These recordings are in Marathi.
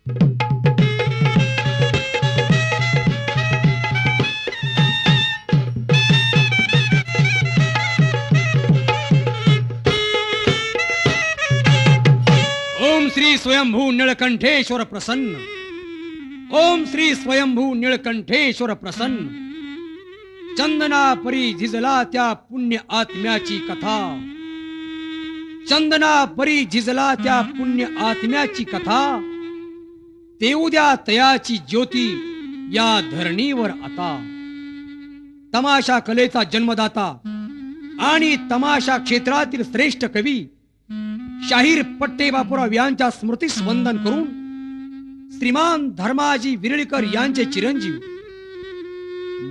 ओम श्री स्वयंभू नीलकंठेश्वर प्रसन्न। ओम श्री स्वयंभू नीलकंठेश्वर प्रसन्न। चंदना परी झिजला त्या पुण्य आत्म्याची कथा। चंदना परी झिजला त्या पुण्य आत्म्याची कथा। ते उद्या तयाची ज्योती या धरणीवर आता। तमाशा कलेचा जन्मदाता आणि तमाशा क्षेत्रातील श्रेष्ठ कवी शाहीर पट्टे बापूराव यांच्या स्मृतीस वंदन करून श्रीमान धर्माजी विरळीकर यांचे चिरंजीव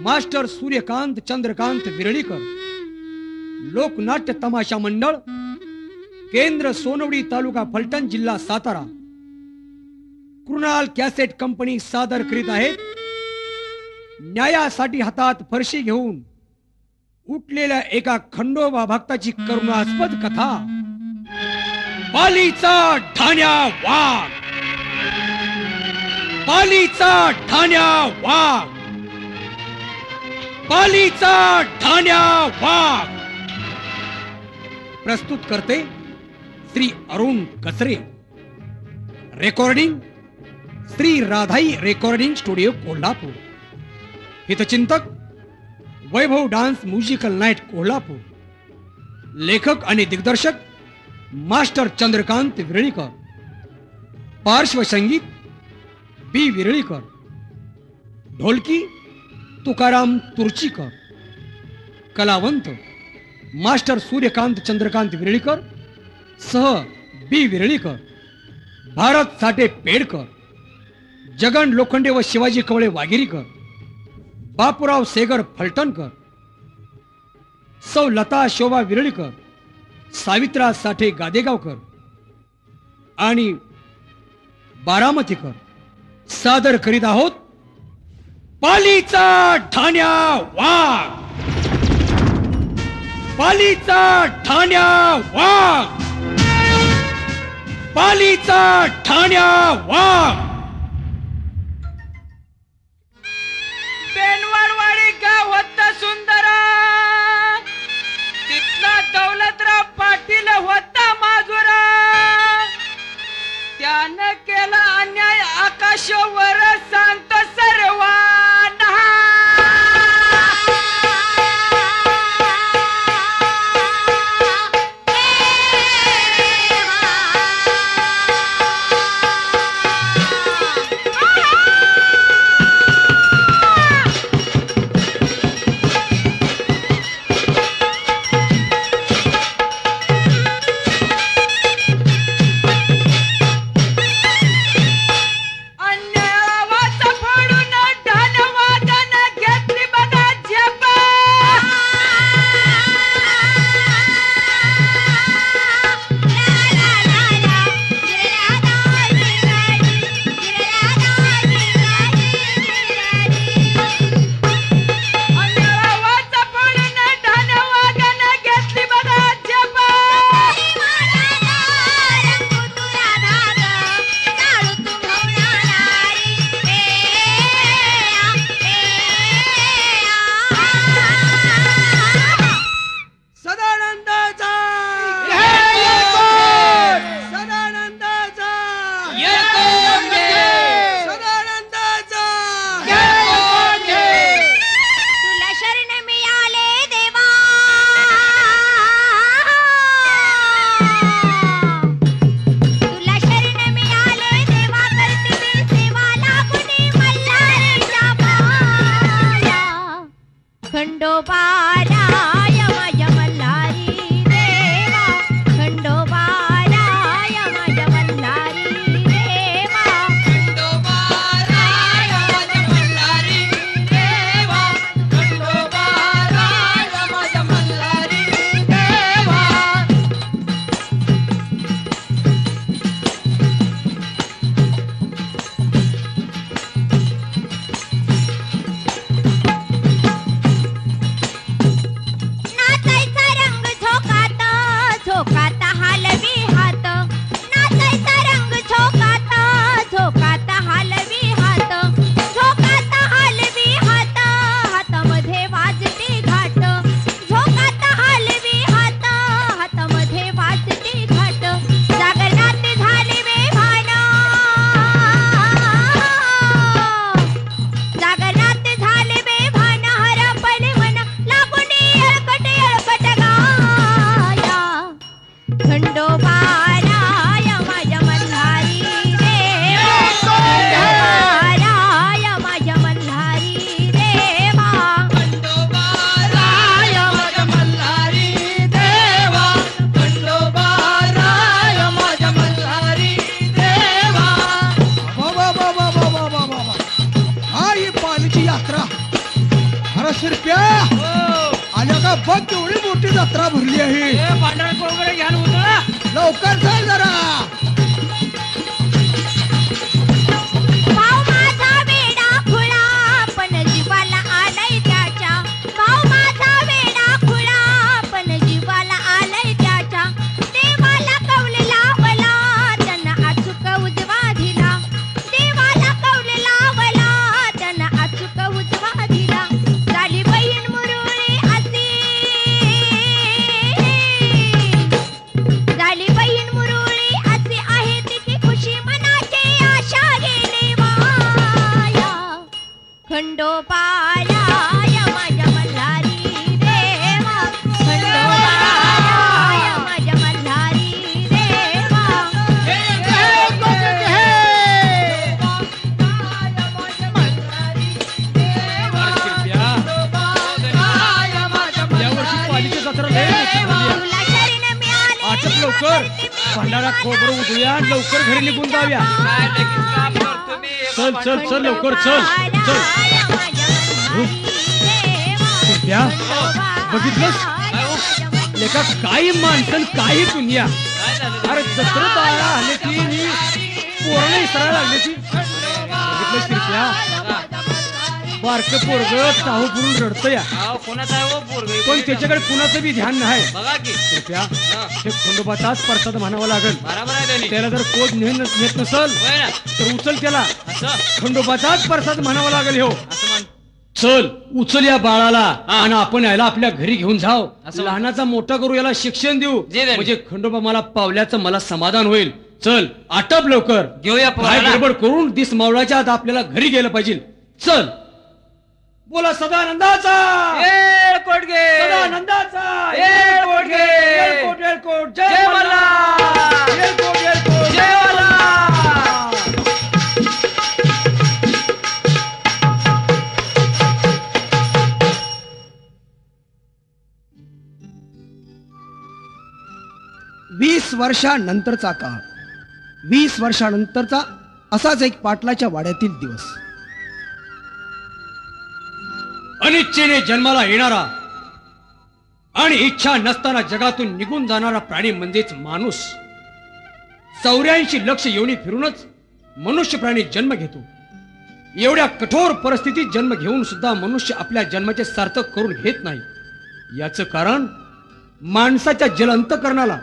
मास्टर सूर्यकांत चंद्रकांत विरळीकर लोकनाट्य तमाशा मंडळ केंद्र सोनवडी तालुका फलटण जिल्हा सातारा कृणाल कॅसेट कंपनी सादर करीत आहेत न्यायासाठी हातात फरशी घेऊन उठलेल्या एका खंडोबा भक्ताची करुणास्पद कथा पालीचा ठाण्या वाघ। पालीचा ठाण्या वाघ। पालीचा ठाण्या वाघ। प्रस्तुत करते Shri Arun Kachare. Recording Shri Radhai recording studio Kolhapur. हितचिंतक Vaibhav dance musical night Kolhapur. लेखक आणि दिग्दर्शक मास्टर चंद्रकांत विरळीकर। पार्श्वसंगीत बी विरळीकर। ढोलकी तुकाराम तुर्चीकर। कलावंत मास्टर सूर्यकांत चंद्रकांत विरळीकर सह बी विरळीकर, भारत साठे पेडकर, जगन लोखंडे व शिवाजी कवळे वाघेरीकर, बापूराव सेगर फलटणकर, सौ लता शोभा विरळीकर, सावित्रा साठे गादेगावकर आणि बारामतीकर सादर करीत आहोत पालीचा ठाण्या वाघ। पालीचा ठाण्या वाघ। पालीचा ठाण्या वाघ। बेनवारवाडी गाव होता सुंदरा, तिथला दौलतराव पाटील होता माजुरा। त्यानं केला अन्याय आकाशावर सांगतो सर्वांना। अन्यायाचा यात्रा. अरे शिरप्या हो. आल्या का बघ केवढी मोठी जत्रा भरली आहे. ए भांडण कोंबडे घ्या उतरा. लवकर चाल जरा. भाऊ माझा वेडा खुळा पण जीवाला आलंय त्याच्या. भाऊ माझा वेडा खुळा पण जीवाला आलंय त्याच्या. देवाला कौल लावला त्यानं अचूक उजवा दिला. देवाला कौल लावला त्यानं अचूक उजवा दिला. झाली बहीण मुरळी अशी. झाली बहीण मुरळी अशी आहे तिची खुशी मनाची आशा गेली वाया. खंडोबाया या माझ्या मल्हारी देवा. खंडोबाया या माझ्या मल्हारी देवा. यावर्षी पालिका जत्रा लय मोठी झाली आहे. तुला शरण मिळाले आटप लवकर. भंडारा खोबरं उधळूया आणि लवकर घरी निघून जाऊया. काय लगेच काम करतो मी. चल चल चल लवकर चल चल. शिरप्या बघितलंस लेका काही माणसं काही दुनिया. काय झालं? अरे जत्रेत आले की ही पोरं इसरायला लागली ती. बघितलं शिरप्या बारकं पोरग टाहू पुरून रडतं या. अहो, कोणाचा आहे हो पोरगं? पण त्याच्याकडे कुणाचं बी ध्यान नाही. बघा की. शिरप्या हा. हे खंडोबाचाच प्रसाद म्हणावा लागेल. बरोबर आहे त्यांनी. त्याला जर कोण नेत नसल होय ना. तर उचल त्याला. असं खंडोबाचाच प्रसाद म्हणावा लागेल. हो असं म्हण. चल उचल या बाळाला आणि आपण याला आपल्या घरी घेऊन जाऊ. असं लहानाचा मोठा करू याला शिक्षण देऊ. जे देणे. म्हणजे खंडोबा मला पावल्याचं मला समाधान होईल. चल आटप लवकर. घेऊया काय पोराला. गडबड करून दिस मावळाच्या आत आपल्याला घरी गेलं पाहिजे. चल बोला सदानंदाचा. ए कोटगे. सदानंदाचा. येळकोट घे. येळकोट, येळकोट. जय मल्हार. येळकोट, येळकोट. जय मल्हार. 20 वर्षानंतरचा काळ. 20 वर्षानंतरचा असाच एक पाटलाच्या वाड्यातील दिवस. अनिच्छेने जन्माला येणारा आणि इच्छा नसताना जगातून निघून जाणारा प्राणी म्हणजेच माणूस. 84 लक्ष योनी फिरूनच मनुष्य प्राणी जन्म घेतो. एवढ्या कठोर परिस्थितीत जन्म घेऊन सुद्धा मनुष्य आपल्या जन्माचे सार्थक करून घेत नाही. याचं कारण माणसाच्या जलअंतकरणाला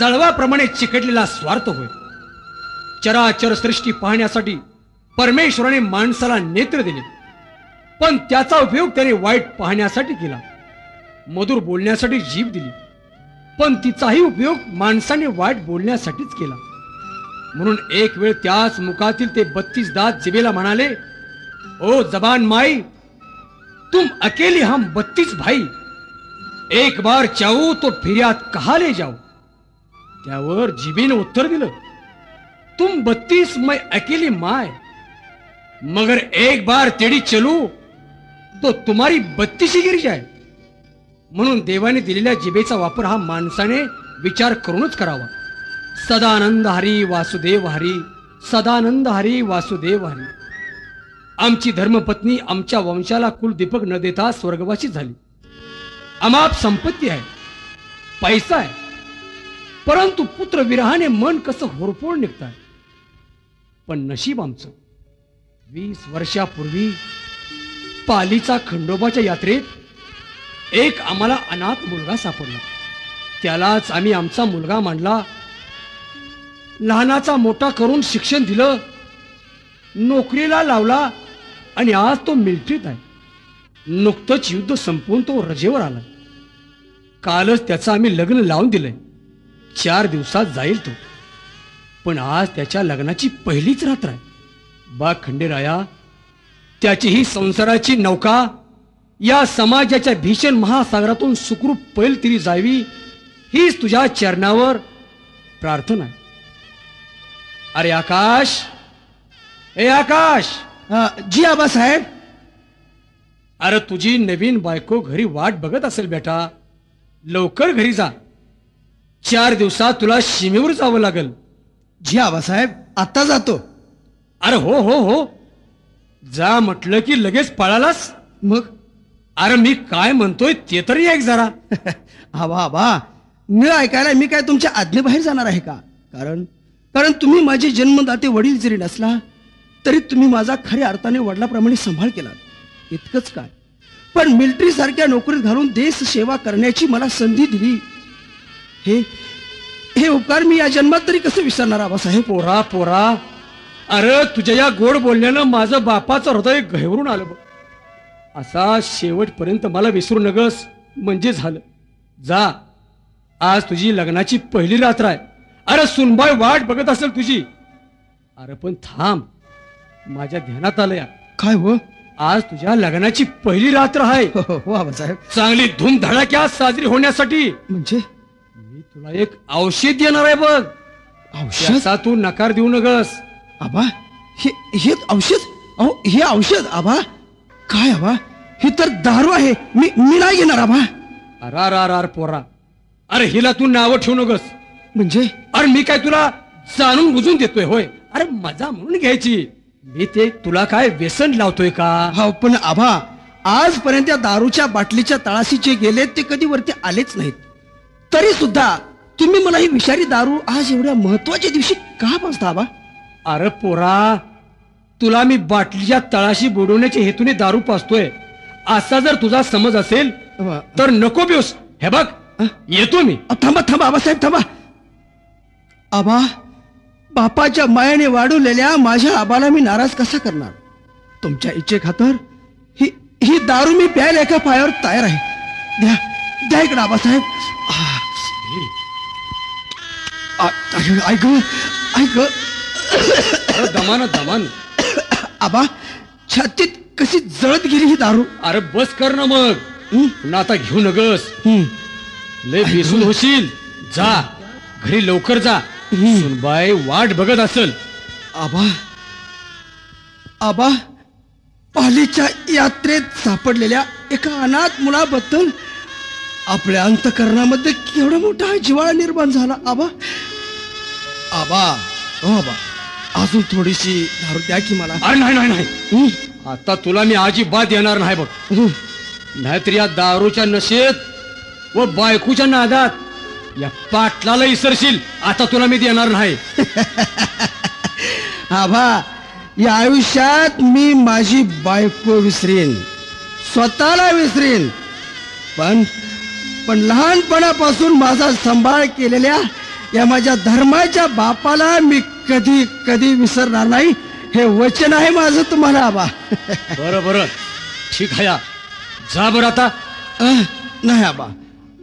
जळवाप्रमाणे चिकटलेला स्वार्थ होय. चराचर सृष्टी पाहण्यासाठी परमेश्वराने माणसाला नेत्र दिले, पण त्याचा उपयोग त्याने वाईट पाहण्यासाठी केला. मधुर बोलण्यासाठी जीभ दिली, पण तिचाही उपयोग माणसाने वाईट बोलण्यासाठीच केला. म्हणून एक वेळ त्याच मुखातील ते 32 दात जिभेला म्हणाले, ओ जबान माई, तुम अकेली हम 32 भाई, एक बार चाहू तो फिर्याद कहा ले जाओ. त्यावर जिबेने उत्तर दिलं, तुम 32 मैं अकेली माय, मगर एक बार तेरी चलू तो तुम्हारी 32 गिर जाए. म्हणून देवाने दिलेल्या जिभेचा वापर हा माणसाने विचार करूनच करावा. सदानंद हरी वासुदेव हरी, सदानंद हरी वासुदेव हरी. आमची धर्मपत्नी आमच्या वंशाला कुलदीपक न देता स्वर्गवासी झाली. अमाप संपत्ती आहे, पैसा आहे, परंतु पुत्र विरहाने मन कसं होरपोळ निघताय. पण नशीब आमचं 20 वर्षापूर्वी पालीचा खंडोबाच्या यात्रेत एक आम्हाला अनाथ मुलगा सापडला. त्यालाच आम्ही आमचा मुलगा मानला. लहानाचा मोठा करून शिक्षण दिलं, नोकरीला लावला आणि आज तो मिलिटरीत आहे. नुकतंच युद्ध संपवून तो रजेवर आला. कालच त्याचं आम्ही लग्न लावून दिलंय. 4 दिवसात जाईल तो. पण आज त्याच्या लग्नाची पहिलीच रात्र आहे. बा खंडेराया, त्याची ही संसाराची नौका या समाजाच्या भीषण महासागरातून सुखरूप पैल तरी जावी, हीच तुझ्या चरणावर प्रार्थना आहे. अरे आकाश, ए आकाश. जी आबासाहेब. अरे तुझी नवीन बायको घरी वाट बघत असेल बेटा. लवकर घरी जा. 4 दिवसात तुला सीमेवर जावं लागेल. जी आबासाहेब, आता जातो. अरे हो हो हो, जा म्हटलं की लगेच पळालास. मग अरे मी काय म्हणतोय ते तरी ऐक जरा. आबा आबा, न ऐकायला मी काय तुमच्या आज्ञेबाहेर जाणार आहे का? कारण कारण तुम्ही माझे जन्मदाते वडील जरी नसला तरी तुम्ही माझा खऱ्या अर्थाने वडिलाप्रमाणे सांभाळ केला. इतकंच काय, पण मिलिटरी सारख्या नोकरीत घालून देश सेवा करण्याची मला संधी दिली. हे हे उपकार मी या जन्मात तरी कसं विसरणार आबासाहेब? पोरा पोरा, अरे तुझ्या या गोड बोलण्यानं माझं बापाचं हृदय गहिवरून आलं बघ. असा शेवटपर्यंत मला विसरू नगस म्हणजे झालं. जा, आज तुझी लग्नाची पहिली रात्र आहे. अरे सुनबाई वाट बघत असेल तुझी. अरे पण थांब, माझ्या ध्यानात आलं या. काय हो? आज तुझ्या लग्नाची पहिली रात्र आहे. हो आबासाहेब. चांगली धूमधडाक्यात साजरी होण्यासाठी म्हणजे मी तुला एक औषध देणार आहे बघ. औषध? त्याचा तू नकार देऊ नगस. आबा, हे हे औषध? अहो, हे औषध आबा? काय आबा, ही तर दारू आहे. मी मी नाही घेणार आबा. अर पोरा, अरे हिला तू नावं ठेवू नगस. म्हणजे अरे मी काय तुला जाणून बुजून देतोय होय? अरे मजा म्हणून घ्यायची. मी ते तुला काय व्यसन लावतोय का? हा, पण आबा, आजपर्यंत त्या दारूच्या बाटलीच्या तळाशी जे गेले ते कधी वरती आलेच नाहीत. तरी सुद्धा तुम्ही मला ही विषारी दारू आज एवढ्या महत्वाच्या दिवशी का पाजता आबा? अरे पोरा, तुला मी बाटलीच्या तळाशी बुडवण्याच्या हेतूने दारू पाजतोय असा जर तुझा समज असेल तर नको पिऊस. हे बघ, येतो मी. थांबा थांबा आबासाहेब, थांबा. आबा, बापाच्या मायाने वाढवलेल्या माझ्या आबाला मी नाराज कसा करणार? तुमच्या इच्छे खातर ही ही दारू मी प्यायला एका पायावर तयार आहे. द्या द्या इकडे आबासाहेब. ऐक ऐक. अरे दमान दमान. आबा, छातीत कशी जळत गेली ही दारू. अरे बस कर ना मग. पुन्हा आता घेऊ नगस. लय बेसून होशील. जा घरी लवकर जा. सुनबाई वाट बघत असेल. आबा आबा, पालीच्या यात्रेत सापडलेल्या एका अनाथ मुलाबद्दल आपल्या अंतकरणामध्ये केवढा मोठा जिव्हाळा निर्माण झाला. आबा आबा, हो आबा, अजून थोडीशी दारू द्या की मला. अरे नाही नाही नाही, आता तुला मी अजिबात येणार नाही बघ. नाहीतर या दारूच्या नशेत व बायकोच्या नादात या पाटलाला इसरशील. आता तुला मी देणार नाही. आबा, या आयुष्यात मी माझी बायको विसरीन, स्वतःला विसरीन, पण पण लहानपणापासून माझा सांभाळ केलेल्या या माझ्या धर्माच्या बापाला मी कधी कधी विसरणार नाही. हे वचन आहे माझं तुम्हाला आबा. बरं बरं, ठीक आहे. जा बरं आता. नाही आबा,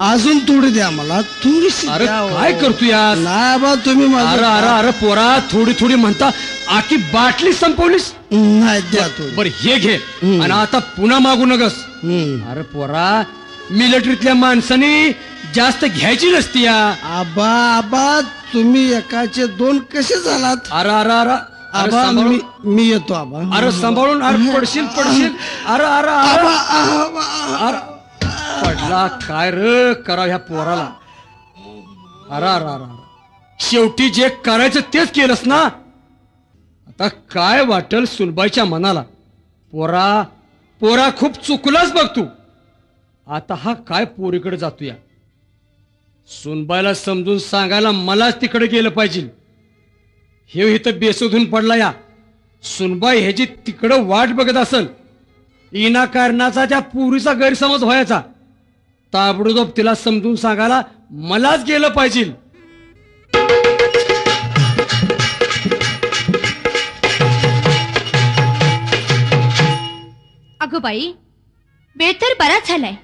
अजून थोडी द्या मला, थोडीशी. अरे द्या, काय करतोय आज? नाही आबा, तुम्ही अरे अरे अरे पोरा, थोडी थोडी म्हणता आखी बाटली संपवलीस. नाही, द्या थोडी. बर हे घे आणि आता पुन्हा मागू नगस. अरे पोरा, मिलिटरीतल्या माणसाने जास्त घ्यायची नसती या. आबा आबा, तुम्ही एकाचे दोन कसे झालात? अरे अरे अरे आबा, मी येतो आबा. अरे सांभाळून. अरे पडशील पडशील. अरे अरे आबा, अरे अरे पडला काय र करा ह्या पोराला. अरे अरे अरे, शेवटी जे करायचं तेच केलंस ना. आता काय वाटल सुनबाईच्या मनाला. पोरा पोरा, खूप चुकलाच बघ तू. आता हा काय पोरीकडे जातो या. सुनबाईला समजून सांगायला मलाच तिकडे गेलं पाहिजे. हे इथं बेसुधून पडला या. सुनबाई ह्याची तिकडं वाट बघत असल. विनाकारणाचा त्या पुरीचा गैरसमज व्हायचा. ताबडतोब तिला समजून सांगायला मलाच गेलं पाहिजे. अगं बाई, वेळ तर बराच झालाय.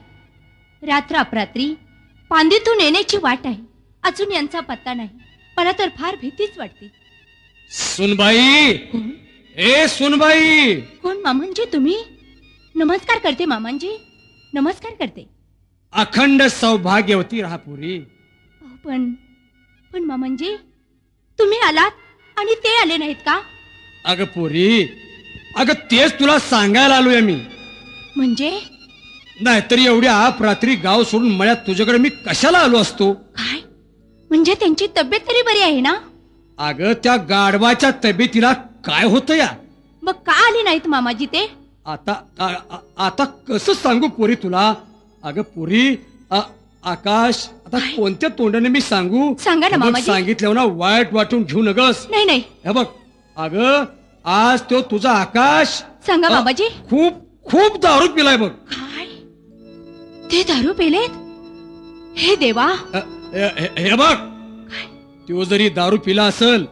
रात्र अपरात्री पांदीतून येण्याची वाट आहे. अजून यांचा पत्ता नाही. मला तर फार भीतीच वाटते. सुनबाई, ए सुनबाई. कोण मामांजी तुम्ही? नमस्कार करते मामांजी, नमस्कार करते. अखंड सौभाग्यवती राहा पुरी. पण पण मामांजी, तुम्ही आलात आणि ते आले नाहीत का? अगं पुरी, अगं तेच तुला सांगायला आलोय मी. म्हणजे? नाहीतरी एवढ्या अपरात्री गाव सोडून मळ्यात तुझ्याकडे मी कशाला आलो असतो? काय म्हणजे त्यांची तब्येत तरी बरी आहे ना? अगं त्या गाढवाच्या तब्येतीला काय होतं या? मग का आली नाहीत मामाजी ते? आता कसं सांगू पोरी तुला? अगं पोरी, आकाश, आता कोणत्या तोंडाने मी सांगू? सांगा ना हे बघ, मामाजी. सांगितल्यावर ना वाईट वाटून घेऊ नगस. नाही नाही, हे बघ, अगं आज तो तुझा आकाश सांगा मामाजी. खूप खूप दारू पिलाय बघ. काय ते दारू पेलेत? हे देवा. हे बघ, तो जरी दारू पिला असेल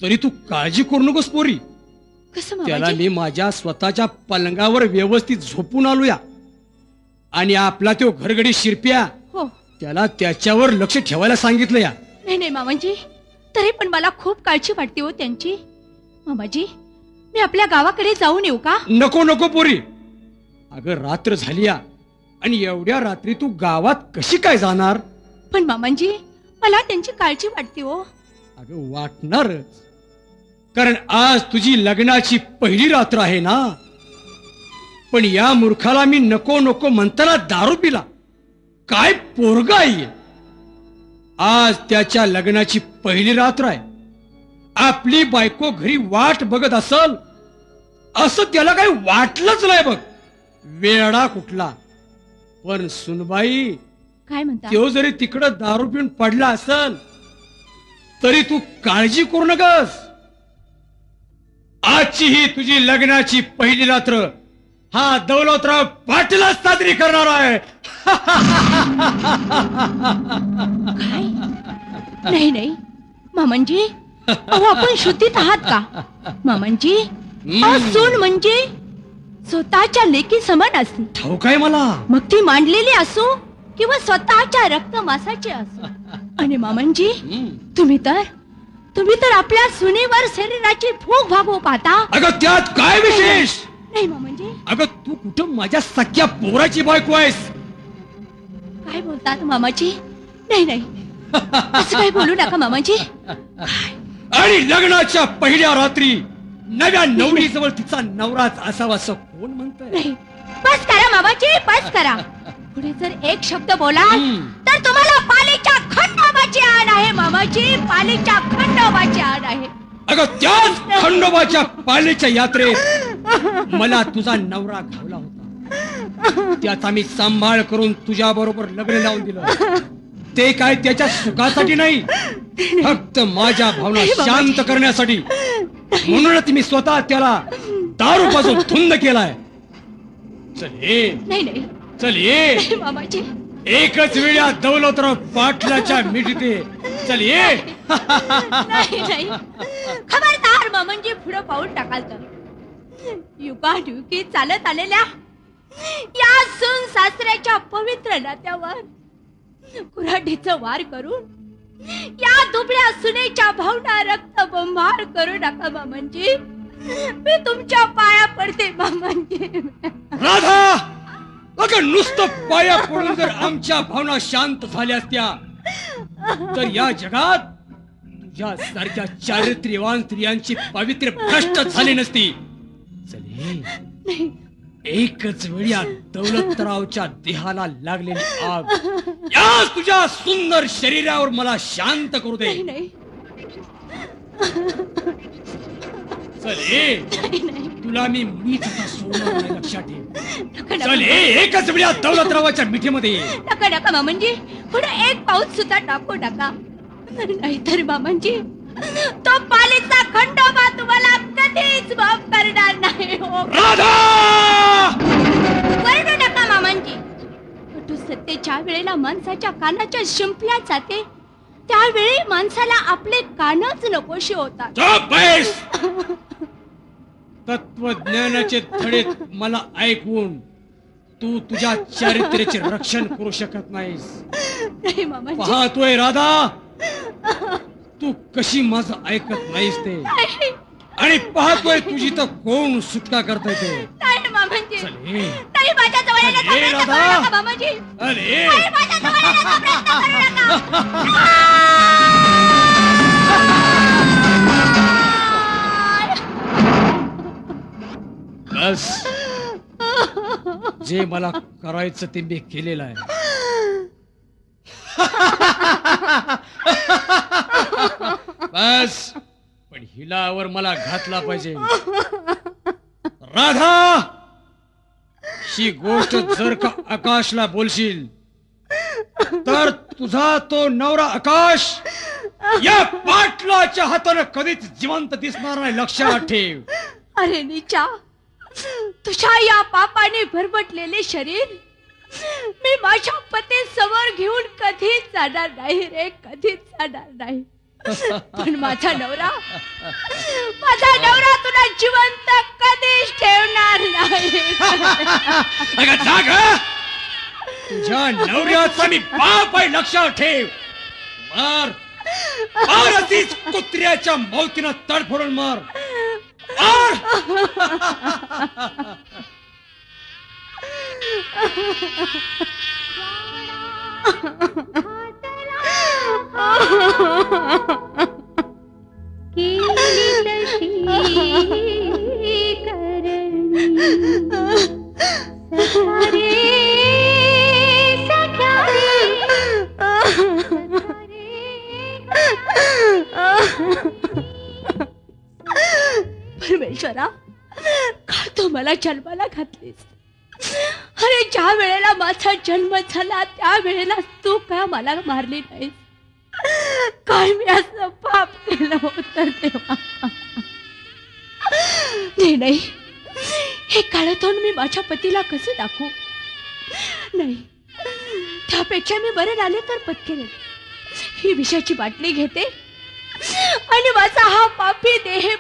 तरी तू काळजी करू नकोस पोरी. कसं त्याला मामाजी? मी माझ्या स्वतःच्या पलंगावर व्यवस्थित झोपून आलोया. आणि आपला तो घरगडी शिरप्या, हो. त्याला त्याच्यावर लक्ष ठेवायला सांगितलं या. नाही नाही मामाजी, तरी पण मला खूप काळजी वाटते हो त्यांची. मामाजी, मी आपल्या गावाकडे जाऊन येऊ का? नको नको पोरी, अगं रात्र झाली या, आणि एवढ्या रात्री तू गावात कशी काय जाणार? पण मामाजी, मला त्यांची काळजी वाटते हो. अगं वाटणार, कारण आज तुझी लग्नाची पहिली रात्र आहे ना. पण या मूर्खाला मी नको नको म्हणताना दारू पिला. काय पोरगा आहे. आज त्याच्या लग्नाची पहिली रात्र आहे. आपली बायको घरी वाट बघत असल असं त्याला काही वाटलंच नाही बघ. वेडा कुठला. पण सुनबाई, काय म्हणता? तो जरी तिकडं दारू पिऊन पडला असल तरी तू काळजी करू नकस. आजची ही तुझी लग्नाची पहिली रात्र हा दौलतराव पाटीलच साजरी करणार आहे. काय? नाही नाही मामांजी, अहो आपण शुद्धीत आहात का? मामांजी, अहो सून म्हणजे स्वतःच्या लेकी समान असते. ठाऊक आहे मला. मग ती मांडलेली असो किंवा स्वतःच्या रक्त मासाची असो. आणि मामांजी, तुम्ही तर आपल्या सुनेवर शरीराची भूक भागवू पाहता. अगं त्यात काय विशेष? नाही मामांजी. अगं तू कुठं माझ्या सख्या पोराची बायको आहेस? काय बोलतात मामाजी? नाही नाही, असं काही बोलू नका मामाजी. आणि लग्नाच्या पहिल्या रात्री नव्या नवरीजवळ तिचा नवराच असावा असं कोण म्हणतंय? नाही, बस करा मामाजी, बस करा. पुढे जर एक शब्द बोलाल तर तुम्हाला पालीच्या खंडोबाची आण आहे मामाजी. पालीच्या खंडोबाची आण आहे. अगं त्याच खंडोबाच्या पालीच्या यात्रेत मला तुझा नवरा घावला होता. त्याचा मी सांभाळ करून तुझ्या बरोबर लग्न लावून दिलं. ते काय त्याच्या सुखासाठी नाही, फक्त माझ्या भावना शांत करण्यासाठी. म्हणूनच मी स्वतः त्याला दारू पासून धुंद केलाय. चल ये, नाही नाही चल ये. नाही मामाजी. एकच वेळा दौलतराव पाटलाच्या मिठीते. चल ये. नाही नाही, खबरदार मामांजी, पुढे पाऊल टाकाल तर युगायुगी चालत आलेल्या या सून सासऱ्याच्या पवित्र नात्यावर कुऱ्हाडीचं वार करून या दुबळ्या सुनेच्या भावना रक्तबंबाळ करू नका मामांजी. मी तुमच्या पाया पडते मामांजी. राधा, अगं नुसतं पाया पडून जर आमच्या भावना शांत झाल्या असत्या तर या जगात तुझ्या सारख्या चारित्र्यवान स्त्रियांची पवित्र भ्रष्ट झाली नसती. चले, एकच वेळी या दौलतरावच्या देहाला लागलेली आग या तुझ्या सुंदर शरीरावर मला शांत करू दे. नाही नाही चले, नाही. तुला मी मीच आता सोडणार नाही, लक्षात ठेव. नका चल नका एकच वेळा दौलतरावाच्या मिठीमध्ये ये. नका नका मामांजी, पुढे एक पाऊस सुद्धा टाकू नका. नाहीतर मामांजी, तो पालीचा खंडोबा तुम्हाला कधीच माफ करणार नाही हो. राधा, वरडू नका मामांजी. कटू सत्तेच्या वेळेला माणसाच्या कानाच्या शिंपल्या जाते, त्यावेळी माणसाला आपले कानच नकोशी होतात. चुप बैस. तत्वज्ञानाचे धडे मला ऐकून तू तुझ्या चारित्र्याचे रक्षण करू शकत नाहीस. नाही मामांजी. पाहतोय राधा, तू कशी माझं ऐकत नाहीस ते. नाही आणि पाहतोय तुझी तर कोण सुटका करताय ते. नाही मामांजी. चल ये. नाही, माझ्या जवळ येण्याचा अरे प्रयत्न राधा. करू नका मामांजी. अरे नाही, माझ्या जवळ येण्याचा प्रयत्न करू नका. बस, जे मला करायचं ते मी केलेलं आहे. बस, पण हिलावर मला घातला पाहिजे. राधा, ही गोष्ट जर का आकाशला बोलशील तर तुझा तो नवरा आकाश या पाटलाच्या हाताने कधीच जिवंत दिसणार नाही, लक्षात ठेव. अरे नीचा, तुझ्या या पापाने भरभटलेले शरीर मी माझ्या पती समोर घेऊन कधीच जाणार नाही रे, कधीच जाणार नाही. पण माझा नवरा तुला जिवंत कधीच ठेवणार नाही. अगं जा ग, तुझ्या नवऱ्याचा मी बाप आहे, लक्षात ठेव. मार मार, अशीच कुत्र्याच्या मौतीनं तडफडून मार. मार. परमेश्वरा, का तू मला जन्माला घातलीस? अरे ज्या वेळेला माझा जन्म झाला त्या वेळेला तू का मला मारली नाहीस? काय मी असं पाप केलं होतं तेव्हा? नाही, हे काळातून मी माझ्या पतीला कसे दाखवू? नाही, त्यापेक्षा मी बरे झाले तर पत्करेन. ही विषयाची बाटली घेते आणि माझा हा पापी देह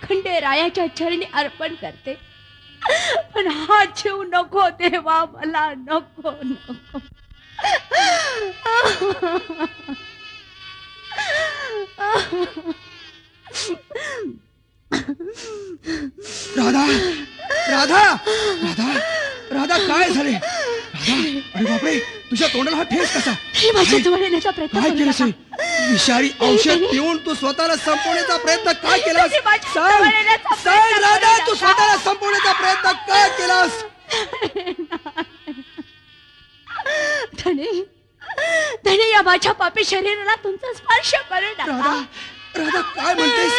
खंडेरायाच्या चरणी अर्पण करते. पण हा जीव नको देवा, मला नको नको. राधा राधा राधा राधा, काय झाले? राधा, अरे बापरे, तुझ्या तोंडाला हा ठेस कसा? माझ्या जवळ येण्याचा प्रयत्न काय केलंस? विषारी औषध पिऊन तू स्वतःला संपवण्याचा प्रयत्न काय केलास? सांग राधा, तू स्वतःला संपवण्याचा प्रयत्न काय केलास? धनी, या माझ्या पापी शरीराला तुमचा स्पर्श करू नका. राधा राधा, काय म्हणतेस?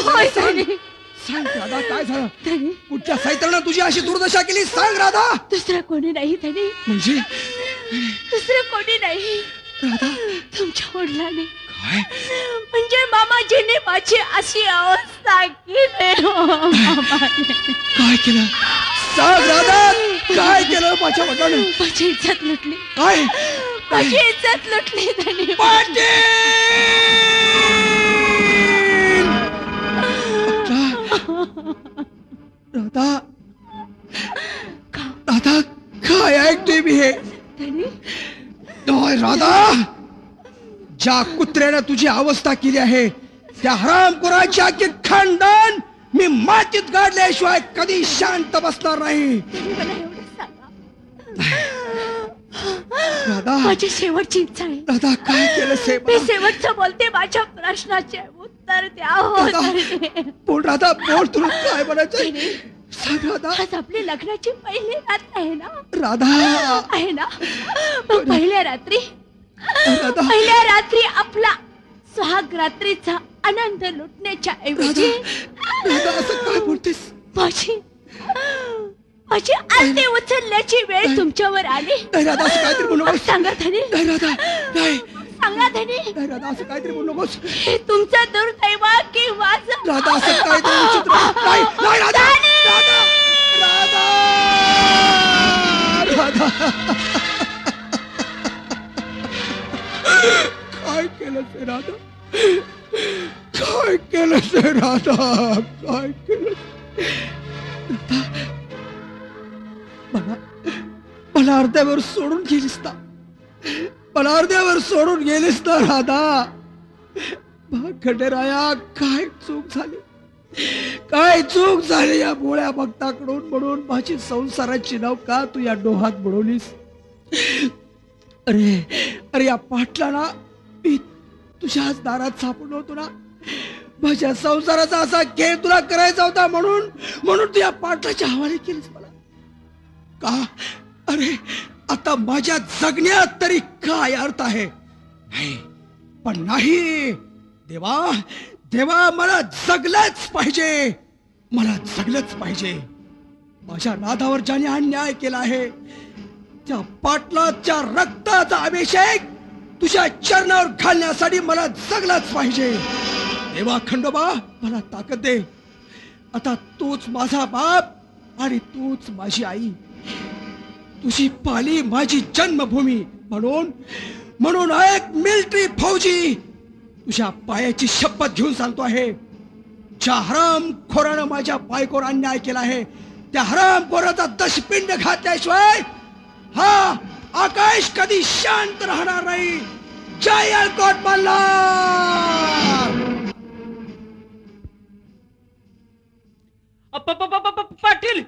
काय झालं? सांग राधा, काय झालं? पुढच्या सैतानं तुझी अशी दुर्दशा केली? सांग राधा. दुसरं कोणी नाही धनी, म्हणजे दुसरं कोणी नाही राधा, तुमच्या वडिलांनी. काय? म्हणजे मामाजीने माझी अशी अवस्था केली. काय केलं? सांग राधा, काय केलं माझ्या वडिलांनी? माझी इज्जत लुटली. काय? माझी इज्जत लुटली धनी. राधा राधा, काय ऐकतोय मी हे? राधा, ज्या कुत्र्यानं तुझी अवस्था केली आहे त्या हरामखोराची अख्खे खानदान मी मातीत गाडल्याशिवाय कधी शांत बसणार नाही. राधा, माझी शेवटची इच्छा आहे. राधा, काय केलं? मी शेवटचं बोलते, माझ्या प्रश्नाचे उत्तर द्या. बोल राधा, बोल, तुला काय म्हणायचंय? सांग राधा. आज आपली लग्नाची पहिली रात्र आहे ना? राधा आहे ना? मग पहिल्या रात्री आपला सुहाग रात्रीचा आनंद लुटण्याच्या ऐवजी राधा, असं काय बोलतेस? माझी आरती उचलण्याची वेळ तुमच्यावर आली. राधा, असं काहीतरी बोलू नकोस. सांगा धनी. राधा, नाही. सांगा धनी. राधा, असं काहीतरी बोलू नकोस. हे तुमचं दुर्दैव की माझं? राधा, असं काहीतरी विचित्र. नाही, नाही, राधा, राधा, राधा, राधा. काय केलं ते राधा? काय केलं ते राधा? काय केलं? मला अर्ध्यावर सोडून गेलीस ना? मला अर्ध्यावर सोडून गेलीस ना राधा? खंडेराया, काय चूक झाली? काय चूक झाली या भोळ्या भक्ताकडून? म्हणून माझी संसाराची नौका तू या डोहात बुडवलीस. अरे या पाटलाला मी तुझ्याच दारात सापडलो होतो ना. माझ्या संसाराचा असा खेळ तुला करायचा होता, म्हणून तू या पाटलाच्या हवाले केलीस मला का? अरे आता माझ्या जगण्यात तरी काय अर्थ आहे? नाही, पण नाही देवा, देवा, मला जगलंच पाहिजे, मला जगलंच पाहिजे. माझ्या राधावर ज्याने अन्याय केला आहे त्या पाटलाच्या रक्ताचा अभिषेक तुझ्या चरणावर घालण्यासाठी मला जगलाच पाहिजे. देवा खंडोबा मला ताकद दे. आता तूच माझा बाप आणि तूच माझी आई. तुझी पाली माझी जन्मभूमी म्हणून एक मिलिटरी फौजी तुझ्या पायाची शपथ घेऊन सांगतो आहे. ज्या हरामखोरानं माझ्या बायकोवर अन्याय केला आहे त्या हरामखोराचा दशपिंड घातल्याशिवाय हा आकाश कधी शांत राहणार नाही. जय अलकोट मल्हार. पाटील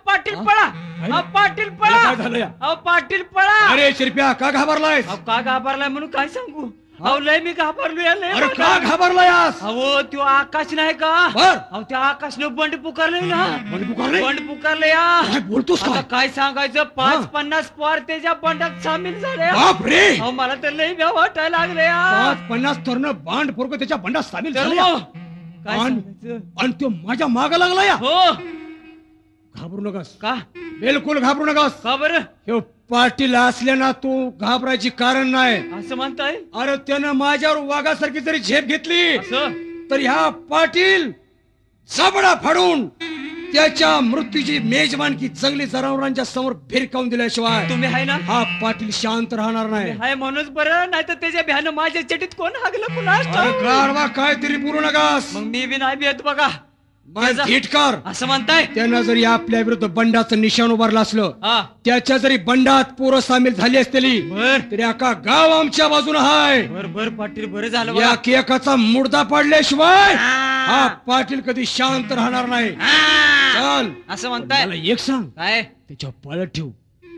पाटील पळा. पाटील पळा. काय झालं या? पाटील पळा. अरे शिरप्या का घाबरलायस? का घाबरलाय म्हणून काय सांगू. अहो लय मी घाबरलो या लय. अरे का घाबरलायस? अहो त्यो आकाश नाही का. बर. अहो त्या आकाशनं बंड पुकारलंय ना. बंड पुकारलंय? बंड पुकारलंय या. काय बोलतोस आता काय? काय सांगायचं 5-50 पोर त्याच्या बंडात सामील झाले. बाप रे. अहो मला तर लय भ्या वाटायला लागले या. 50 तरुण बांड पोरग त्याच्या बंडात सामील तर झाले. मग काय आणि सांगायचं? आणि तो माझ्या माग लागला या. हो घाबरू नकस. का बिलकुल घाबरू नकस. का बरं हे पाटील असल्याना तू घाबरायची कारण नाही. असं म्हणताय. अरे त्यानं माझ्यावर वाघासारखी जरी झेप घेतली असं तर ह्या पाटील जबडा फाडून त्याच्या मृत्यूची मेजबानकी जंगली जनावरांच्या समोर भिरकावून दिल्याशिवाय तुम्ही आहे ना. हा पाटील शांत राहणार नाही. हाय म्हणूनच बरं नाही तर त्याच्या भ्यानं माझ्या चटीत कोण हागलं कुणास अरे ठाऊक. गाढवा काहीतरी बोलू नकास. मग मी बी नाही भेट बघा. माझं धीटकार. असं म्हणताय. त्यानं जरी आपल्या विरुद्ध बंडाचं निशाण उभारलं असलं हा त्याच्या जरी बंडात पोरं सामील झाली असलेली बर तरी अख्खा गाव आमच्या बाजूला हाय. बर बर पाटील बरं झालं या बघा. केकाचा मुर्दा पाडल्याशिवाय हा पाटील कधी शांत राहणार नाही. चल असं म्हणताय. मला एक सांग. काय त्याच्या पाळत ठेव.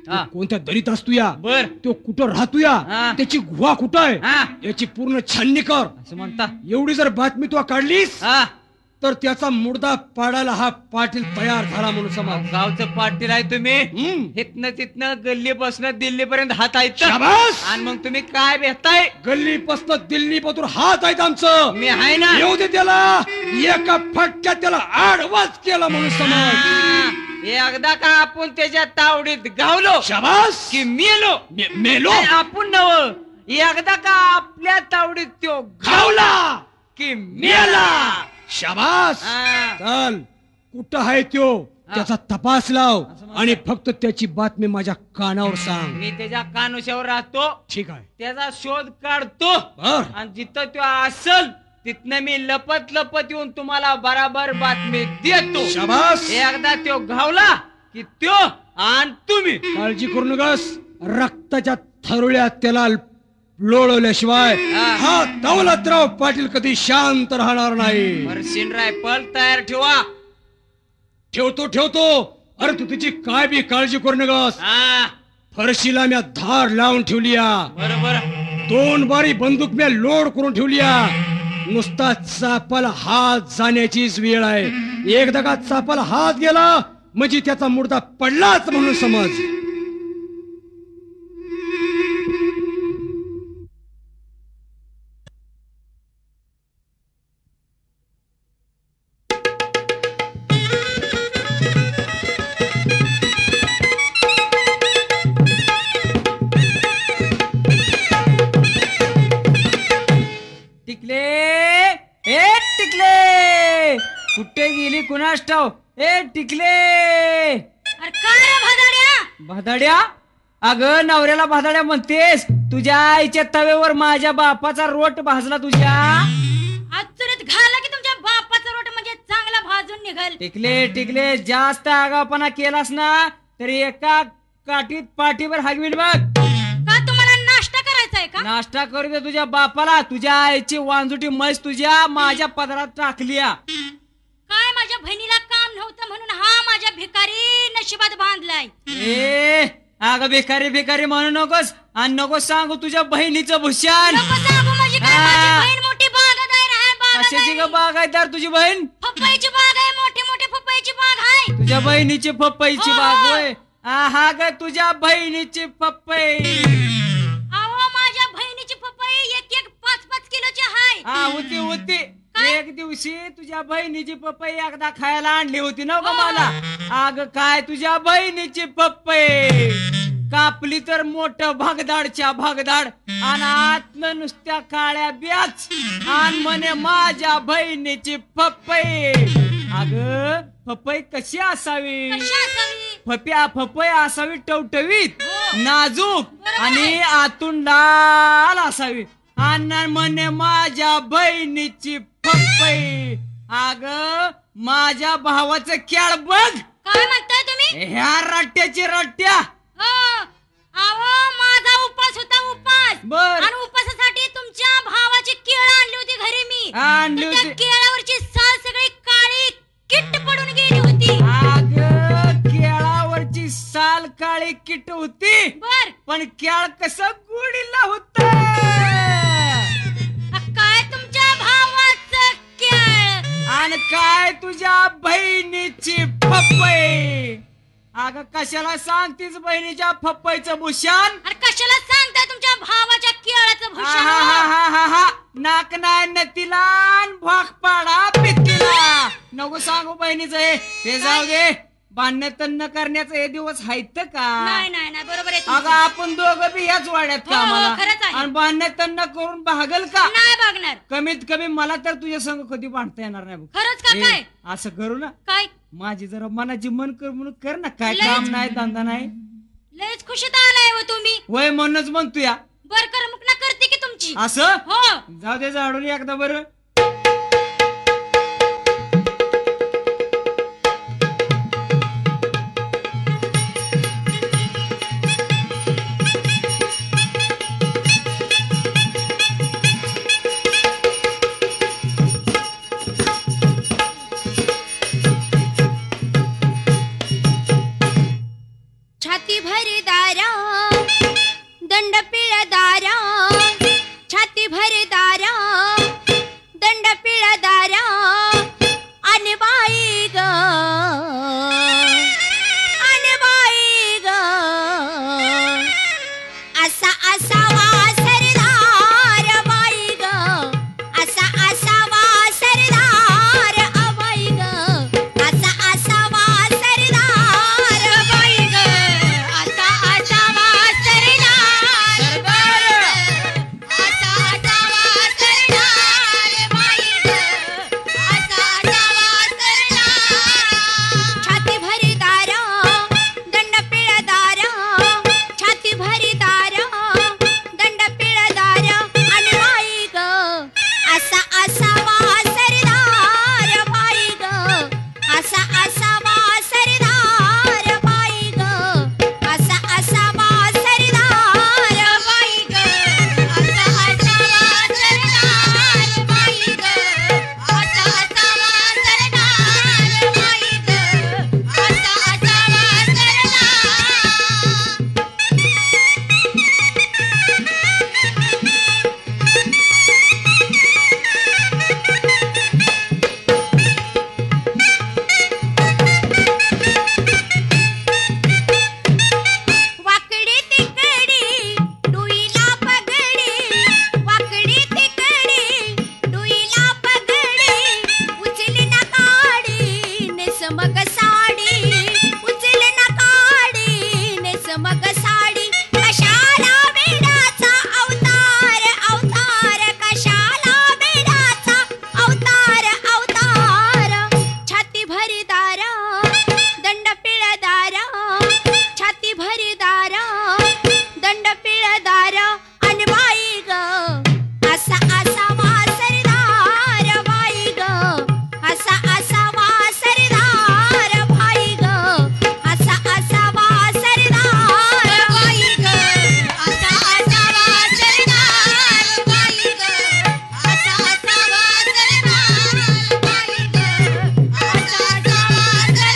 हा. तो कोणत्या दरीत असतो या बर तो कुठं राहतो या हा. त्याची गुहा कुठं आहे हा याची पूर्ण छाननी कर. असं म्हणता. एवढी जर बातमी तू काढलीस हा तर त्याचा मुर्दा पाडायला हा पाटील तयार झाला म्हणून समज. गावचं पाटील आहे तुम्ही. इथनं तिथनं गल्ली बसणं दिल्ली पर्यंत हात आहेत. शाबास. आणि मग तुम्ही काय भेटताय. गल्ली पसत दिल्ली पतूर हात आहेत आमचं. मी आहे ना. येऊ दे त्याला. एका फटक्यात त्याला आडवाच केला म्हणून समज. एकदा का आपण त्याच्या तावडीत गावलो शाबास की मेलो. मेलो नाही, आपण नव. एकदा का आपल्या तावडीत तो घावला की मेला. शाबास. हा. चल कुठं आहे त्यो त्याचा तपास लाव आणि फक्त त्याची बातमी माझ्या कानावर सांग. मी त्याच्या कानुष्यावर राहतो. ठीक आहे. त्याचा शोध काढतो बर. आणि जिथं तो असल तिथनं मी लपत येऊन तुम्हाला बराबर बातमी देतो. शाबास. एकदा तो घावला की त्यो आणि तुम्ही काळजी करू नकस. रक्ताच्या थरुळ्यात त्याला लोळवल्याशिवाय हा. हा दौलतराव पाटील कधी शांत राहणार नाही. मर्शिन रायफल तयार ठेवा. ठेवतो. अरे तू तिची काय बी काळजी करू नकस. हा फरशीला म्या धार लावून ठेवली. बरोबर. 2 बारी बंदूक म्या लोड करून ठेवली. नुसता चापाला हात जाण्याचीच वेळ आहे. एकदा का चापाला हात गेला म्हणजे त्याचा मुर्दा पडलाच म्हणून समज. टिकले ए टिकले कुठे गेली कुणास ठाव. ए टिकले. अरे काय रे भदाड्या. भादाड्या. अगं नवऱ्याला भादाड्या म्हणतेस. तुझ्या आईच्या तव्यावर माझ्या बापाचा रोट भाजला तुझ्या. आज चुलीत घाला की तुमच्या बापाचा रोट म्हणजे चांगला भाजून निघल. टिकले जास्त आगावपणा केलास ना तरी एका काठीत पाठीवर हागवीन बघ. का तुम्हाला नाश्ता करायचा आहे का. नाश्ता करू दे तुझ्या बापाला. तुझ्या आईची वांजुटी म्हैस तुझ्या माझ्या पदरात टाकली. काय माझ्या बहिणीला काम नव्हतं म्हणून हा माझ्या भिकारी नशिबात बांधलाय. ए अगं भिकारी म्हणू नकोस आणि नको सांगू तुझ्या बहिणीचं भूषण. नको सांगू माझी काय. माझी बहीण मोठी बागायदार आहे. कशाची ग बागायतदार तुझी बहीण. पपईची बाग आहे. मोठी पपईची बाग आहे. तुझ्या बहिणीची पपईची हो. बाग होय. हा ग तुझ्या बहिणीची पपई. अहो माझ्या बहिणीची पपई एक 5-5 किलोची आहे. होती एक दिवशी तुझ्या बहिणीची पपई एकदा खायला आणली होती ना ग मला. अग काय तुझ्या बहिणीची पपई कापली तर मोठं भागदाडच्या भागदाड आणि आतनं नुसत्या काळ्या ब्याच आणि म्हणे माझ्या बहिणीची पपई. अग पपई कशी असावी? पपई असावी टवटवीत नाजूक आणि आतून लाल असावी. आणि म्हणे माझ्या बहिणीची पपई. अग माझ्या भावाचं केळ बघ. काय म्हणताय तुम्ही? ह्या रट्ट्याची रट्ट्या. अहो माझा उपास होता उपास. बर. आणि उपासासाठी तुमच्या भावाची केळ आणली होती घरी मी. आणली तर त्या होती. केळावरची साल सगळी काळी किट्ट पडून गेली होती. अग केळावरची साल काळी किट होती बर. पण केळ कसं गुडीला होत. काय तुमच्या भावाचं केळ आणि काय तुझ्या बहिणीची पपई. अग कशाला सांगतीस बहिणीच्या पपईचं भूषण? अरे कशाला सांगताय तुमच्या भावाच्या केळाचं भूषण? हा नाक नाही नतीला भाग पाडा पित्तीला. नको सांगू बहिणीचं हे. ते जाऊ दे. बांधण्या तन्न करण्याचं हे दिवस आहेत का? नाही नाही नाही बरोबर आहे अगं तुमचं. आपण दोघं बी ह्याच वाड्यात हो, का हो, मला? खरंच आहे. आणि बांधण्या तन्न करून भागल का? नाही बघणार. कमीत कमी मला तर तुझ्या संग कधी बांधता येणार नाही बघ. खरंच का ए, काय? असं करू ना. काय माझी जरा मनाची मन कर म्हणून कर ना. काय लयच- काम नाही धंदा नाही लयच खुशीत आलाय हो तुम्ही. वय म्हणूनच म्हणतो या बर करमुक ना करते की तुमची. असं. हो जाऊ दे झाडून एकदा बरं. छाती भरी दारा दंड पिळा दारा. छाती भरी दारा दंड पिळा दारा. आणि बाई ग आणि बाई ग असा असावा सरदार बाई ग. असा असावा सरदार बाई ग. असा असावा सरदार बाई ग. असा असावा सरदार बाई ग. असा असावा सरदार बाई ग. असा असावा सरदार. छाती भरी दारा दंड पिळा दारा. छाती भरी दारा दंड पिळा दारा. आणि बाई ग असा असावा सरदार बाई ग. असा असावा सरदार बाई ग. असा असावा सरदार बाई ग. असा असावा सरदार बाई ग. असा असावा सरदार बाई ग. असा असावा सरदार. वाकडी तिकडी डुईला पगडी. वाकडी तिकडी डुईला पगडी. उचली ना काडी नेसमग साडी. उचली ना काडी नेसमग साडी. कशाला बेडाचा अवतार अवतार. कशाला बेडाचा अवतार अवतार. छाती भरी दारा दंड पिळा दारा. छाती भरी दारा दंड पिळा दारा. आणि बाई ग असा असावा सरदार बाई ग. असा असावा सरदार बाई ग. असा असावा सरदार बाई ग. असा असावा सरदार बाई ग. असा असावा सरदार बाई ग. असा असावा सरदार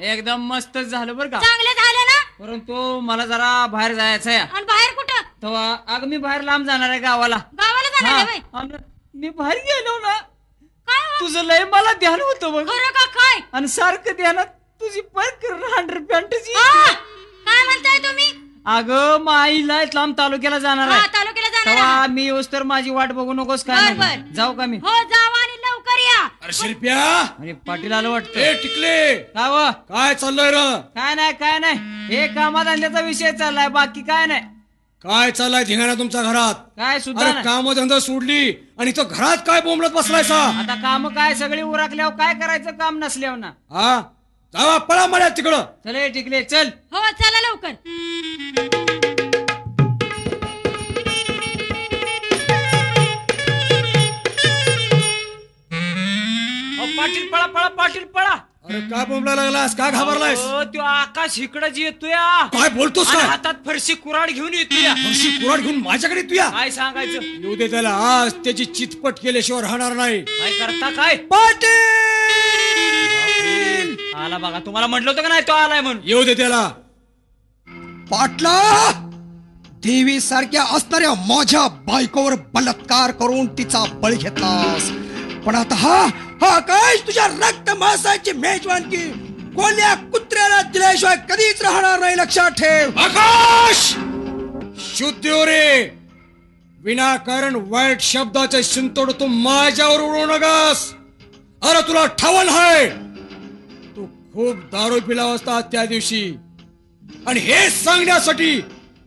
एकदम मस्तच झालं बरं का. चांगलं झालं ना. परंतु मला जरा बाहेर जायचं आहे. आणि बाहेर कुठं? तेव्हा अगं मी बाहेर लांब जाणार आहे गावाला. गावाला जाणार आहे हा, बाई. आणि मी बाहेर गेलो ना काय हो? तुझं लय मला ध्यान होतं बघ. खरं का काय? आणि सारखं ध्यानात तुझी पॅन्ट पॅन्टची. काय म्हणताय तुम्ही? अगं माईला लांब तालुक्याला जाणार हा, आहे. तालुक्याला जाणार तेव्हा आहे. मी येऊस तर माझी वाट बघू नकोस बर, काय बर. नाही. जाऊ का मी? हो जावा आणि लवकर या. अरे शिरप्या, आणि पाटील आलं वाटतं. ए टिकले, का व? काय चाललंय र? काय नाही हे कामाधंद्याचा विषय चाललाय, बाकी काय नाही. काय चाललाय धिंगाणा तुमच्या घरात? काय सुद्धा अरे नाही. कामधंदा सोडली आणि तो घरात काय बोंबलत बसलायसा? आता काम काय सगळी उरकल्यावर काय करायचं, काम नसल्यावर ना. हा, जावा पळा मळ्यात तिकडं. चल टिकले चल. हो चला लवकर. पाटील पळा पळा पाटील पळा. अरे काय बोंबला लागलास? काय घाबरलायस? तो आकाश इकडच येतोय. काय बोलतोस आणि काय? हातात फरशी कुऱ्हाड घेऊन येतोय. हर्षी कुऱ्हाड घेऊन माझ्याकडे तुया काय सांगायचं? येऊ दे त्याला. आज त्याची चितपट केल्याशिवाय राहणार नाही. काय करता काय? पाटील आला बघा, तुम्हाला म्हटलं होतं का नाही तो आलाय म्हणून. येऊ दे त्याला. पाटला, देवी सारख्या असणाऱ्या माझ्या बायकोवर बलात्कार करून तिचा बळी घेतलास. पण आता हा आकाश तुझ्या रक्त मांसाची मेजवानकी कोल्या कुत्र्याला दिल्याशिवाय कधीच राहणार नाही, लक्षात ठेव. आकाश, शुद्ध हो रे. विनाकारण वाईट शब्दाचे शिंतोड तू माझ्यावर उडवू नगास. अरे तुला ठावल आहे, तू खूप दारू पिला असता त्या दिवशी, आणि हे सांगण्यासाठी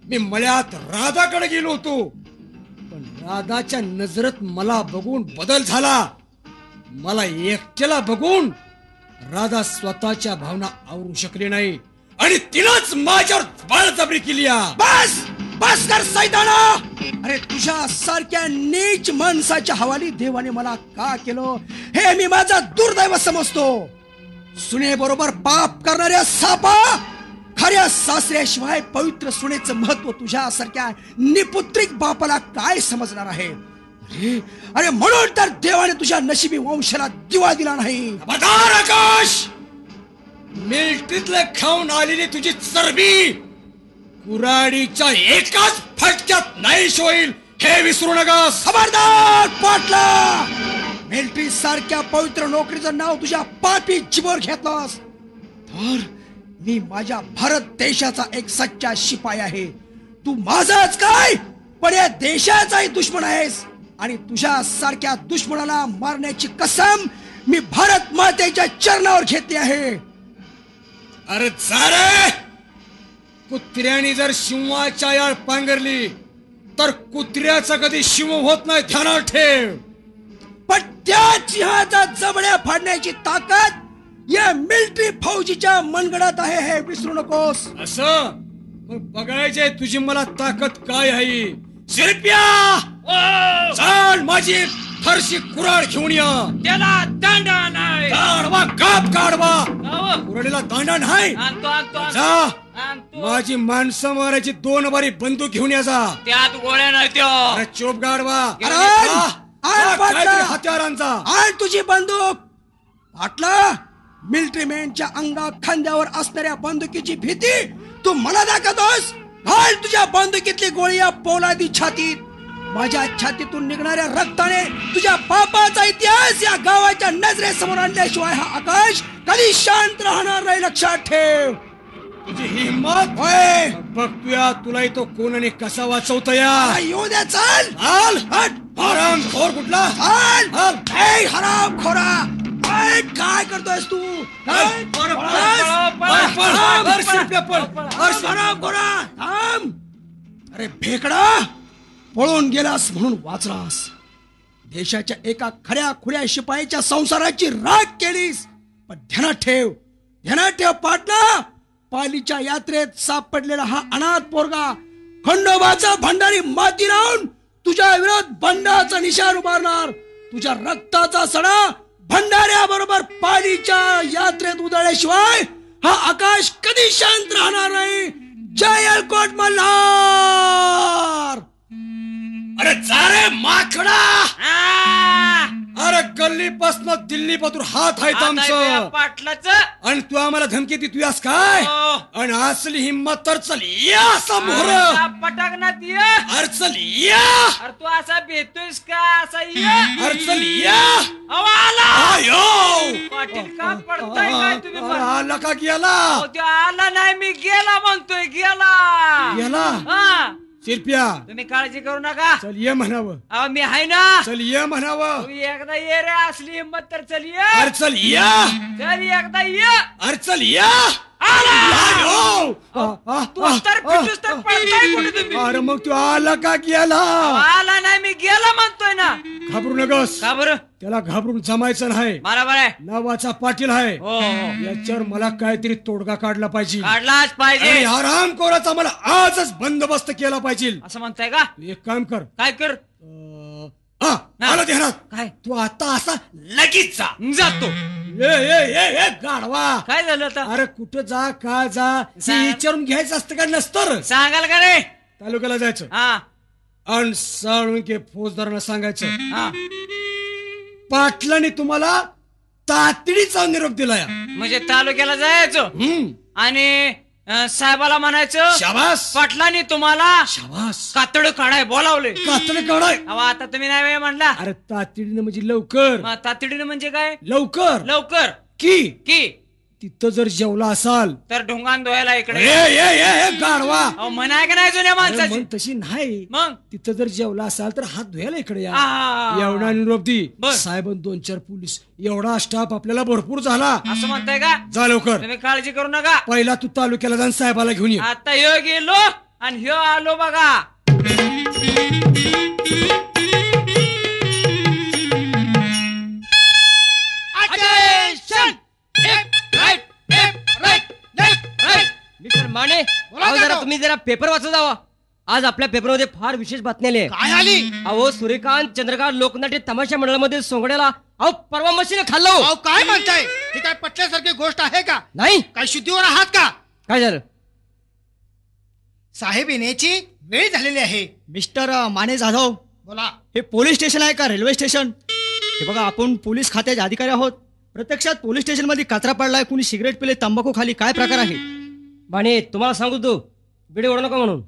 मी मळ्यात राधाकडे गेलो होतो. पण राधाच्या नजरेत मला बघून बदल झाला. मला एकट्याला बघून राधा स्वतःच्या भावना आवरू शकली नाही आणि तिनंच माझ्यावर बळजबरी केली. बस बस कर सैताना. अरे तुझ्या सारख्या नीच माणसाच्या हवाली देवाने मला का केलं हे मी माझा दुर्दैव समजतो. सुने बरोबर पाप करणाऱ्या सापा, खऱ्या सासऱ्याशिवाय पवित्र सुनेचं महत्व तुझ्या सारख्या निपुत्रिक बापाला काय समजणार आहे? अरे म्हणून तर देवाने तुझ्या नशिबी वंशाला दिवा दिला नाही. खबरदार आकाश, मिलिटरीतले खाऊन आलेली तुझी चरबी कुऱ्हाडीच्या एकाच फटक्यात नाहीश होईल हे विसरू नकास. खबरदार पाटला, मिलिटरी सारख्या पवित्र नोकरीचं नाव तुझ्या पापी जिभेवर घेतलास तर मी माझ्या भारत देशाचा एक सच्चा शिपाई आहे. तू माझाच काय पण या देशाचाही दुश्मन आहेस, आणि तुझ्या सारख्या दुश्मनाला मारण्याची कसम मी भारत मातेच्या चरणावर घेतली आहे. अरे जा रे. कुत्र्याने जर शिवाच्या याळ पांघरली तर कुत्र्याचा कधी शिव होत नाही, ध्यानात ठेव. पण त्या सिंहाचा जबड्या फाडण्याची ताकद या मिलिटरी फौजीच्या मनगडात आहे हे विसरू नकोस. असं मग बघायचे तुझी मला ताकद काय आहे. शिरप्या, चाल माझी फरशी कुऱ्हाड घेऊन या. त्याला दांडा नाही. काढवा, काप काढवा. गाव. कुऱ्हाडीला दांडा नाही. आणतो जा, माझी माणसं मारायची 2 बारी बंदूक घेऊन या. जा, त्यात गोळ्या नाही त्यो. अरे चोप गाडवा. अरे, आण पाटला. हत्यारांचा आण तुझी बंदूक. पाटला, मिलिटरी मॅनच्या अंगा खांद्यावर असणाऱ्या बंदुकीची भीती तू मला दाखवतोस. घाल तुझ्या बंदुकीतली गोळी या पोलादी छातीत. माझ्या छातीतून निघणाऱ्या रक्ताने तुझ्या पापाचा इतिहास या गावाच्या नजरेसमोर आणल्याशिवाय हा आकाश कधी शांत राहणार नाही, लक्षात ठेव. तुझी ही हिंमत होय, बघतोया तुला तो कोणाने कसा वाचवता या. येऊ द्या. चल हाल हट. आराम खोर कुठला. हाल हाल. ए हराम खोरा, काय करतोयस तू? अरे भेकडा, पळून गेलास म्हणून वाचलास. देशाच्या एका खऱ्या खुऱ्या शिपाईच्या संसाराची राख केलीस. पण ध्यानात ठेव पाटला, पालीच्या यात्रेत सापडलेला हा अनाथ पोरगा खंडोबाचा भंडारी माती लावून तुझ्या विरोध बंडाचा निशाण उभारणार. तुझ्या रक्ताचा सडा भंडाऱ्या बरोबर पालीच्या यात्रेत उधळल्याशिवाय हा आकाश कधी शांत राहणार नाही. जय अलकोट मल्हार. अरे जा रे माकडा. अरे गल्लीपासून दिल्ली पातूर हात आहेत आमचं पाटलाच आणि तू आम्हाला धमकी देत तुझ्यास काय हो. आणि असली हिंमत तर चल या समोर पटाकनात ये अरे चल या अरे तू असा भेटतोयस का असा ये अरे चल या अहो, आला आयो पाटील का पडताय काय तुम्ही अरे पण? आला का गेला अहो, त्यो आला नाही मी गेला म्हणतोय गेला गेला हा शिरप्या तुम्ही काळजी करू नका चल ये म्हणावं अहो मी आहे ना चल ये म्हणावं तू एकदा ये रे असली हिंमत तर चल ये अरे चल या चल एकदा ये अरे चल या आला आयो तू तर फिटूस तर पडताय कुठे तुम्ही अरे मग तू आला का गेला आला नाही मी गेला म्हणतोय ना घाबरू नगस का बरं त्याला घाबरून जमायचं नाही बरोबर आहे नावाचा पाटील आहे हो हो याच्यावर मला काहीतरी तोडगा काढला पाहिजे काढलाच आणि पाहिजे आराम कोराचा मला आजच बंदोबस्त केला पाहिजे असं म्हणताय का तू एक काम कर काय कर आलं ध्यानात काय तू आता असा लगेच जा जातो ए गाढवा काय झालं आता अरे कुठं जा का जा हे विचारून घ्यायचं असतं का नसतं सांगाल का रे तालुक्याला जायचं हा आणि साळुंके फौजदारांना सांगायचं हा पाटलाने तुम्हाला तातडीचा निरोप दिलाय म्हणजे तालुक्याला जायचं आणि साहेबाला म्हणायचं शाबास पाटलांनी तुम्हाला शाबास कातड काढाय बोलावले कातडे काढाय अहो आता तुम्ही नाही वेळ म्हणला अरे तातडीने म्हणजे लवकर मग तातडीनं म्हणजे काय लवकर लवकर की की तिथं जर जेवला असाल तर ढोंगान धुवायला इकडे ए गाढवा अहो म्हणाय का नाही जुन्या अरे माणसाची मन तशी नाही मग तिथं जर जेवला असाल तर हात धुयाला इकडे या आ. एवढा निरोप दी बर. साहेब 2-4 पोलीस एवढा स्टाफ आपल्याला भरपूर झाला असं म्हणताय का जा लवकर तुम्ही काळजी करू नका पहिला तू तालुक्याला जाऊन साहेबाला घेऊन ये आता ह्यो गेलो आणि ह्यो आलो बघा मिस्टर माने अहो जरा तुम्ही जरा पेपर वाचत जावा आज आपल्या पेपरमध्ये फार विशेष बातमी आली आहे. काय आली अहो सूर्यकांत चंद्रकांत लोकनाट्य तमाशा मंडळामध्ये सोंगड्याला अहो परवा मशीने खाल्लो अहो काय म्हणताय ही काय पटल्यासारखी गोष्ट आहे का नाही काय शुद्धीवर आहात का काय झालं साहेब येण्याची वेळ झालेली आहे मिस्टर माने जाधव बोला हे पोलीस स्टेशन आहे का रेल्वे स्टेशन हे बघा आपण पोलीस खात्याचे अधिकारी आहोत प्रत्यक्षात पोलीस स्टेशन मध्ये कचरा पडलाय कुणी सिगरेट पिले तंबाखू खाली काय प्रकार आहे माने तुम्हाला सांगू तू बिडे ओढ नका म्हणून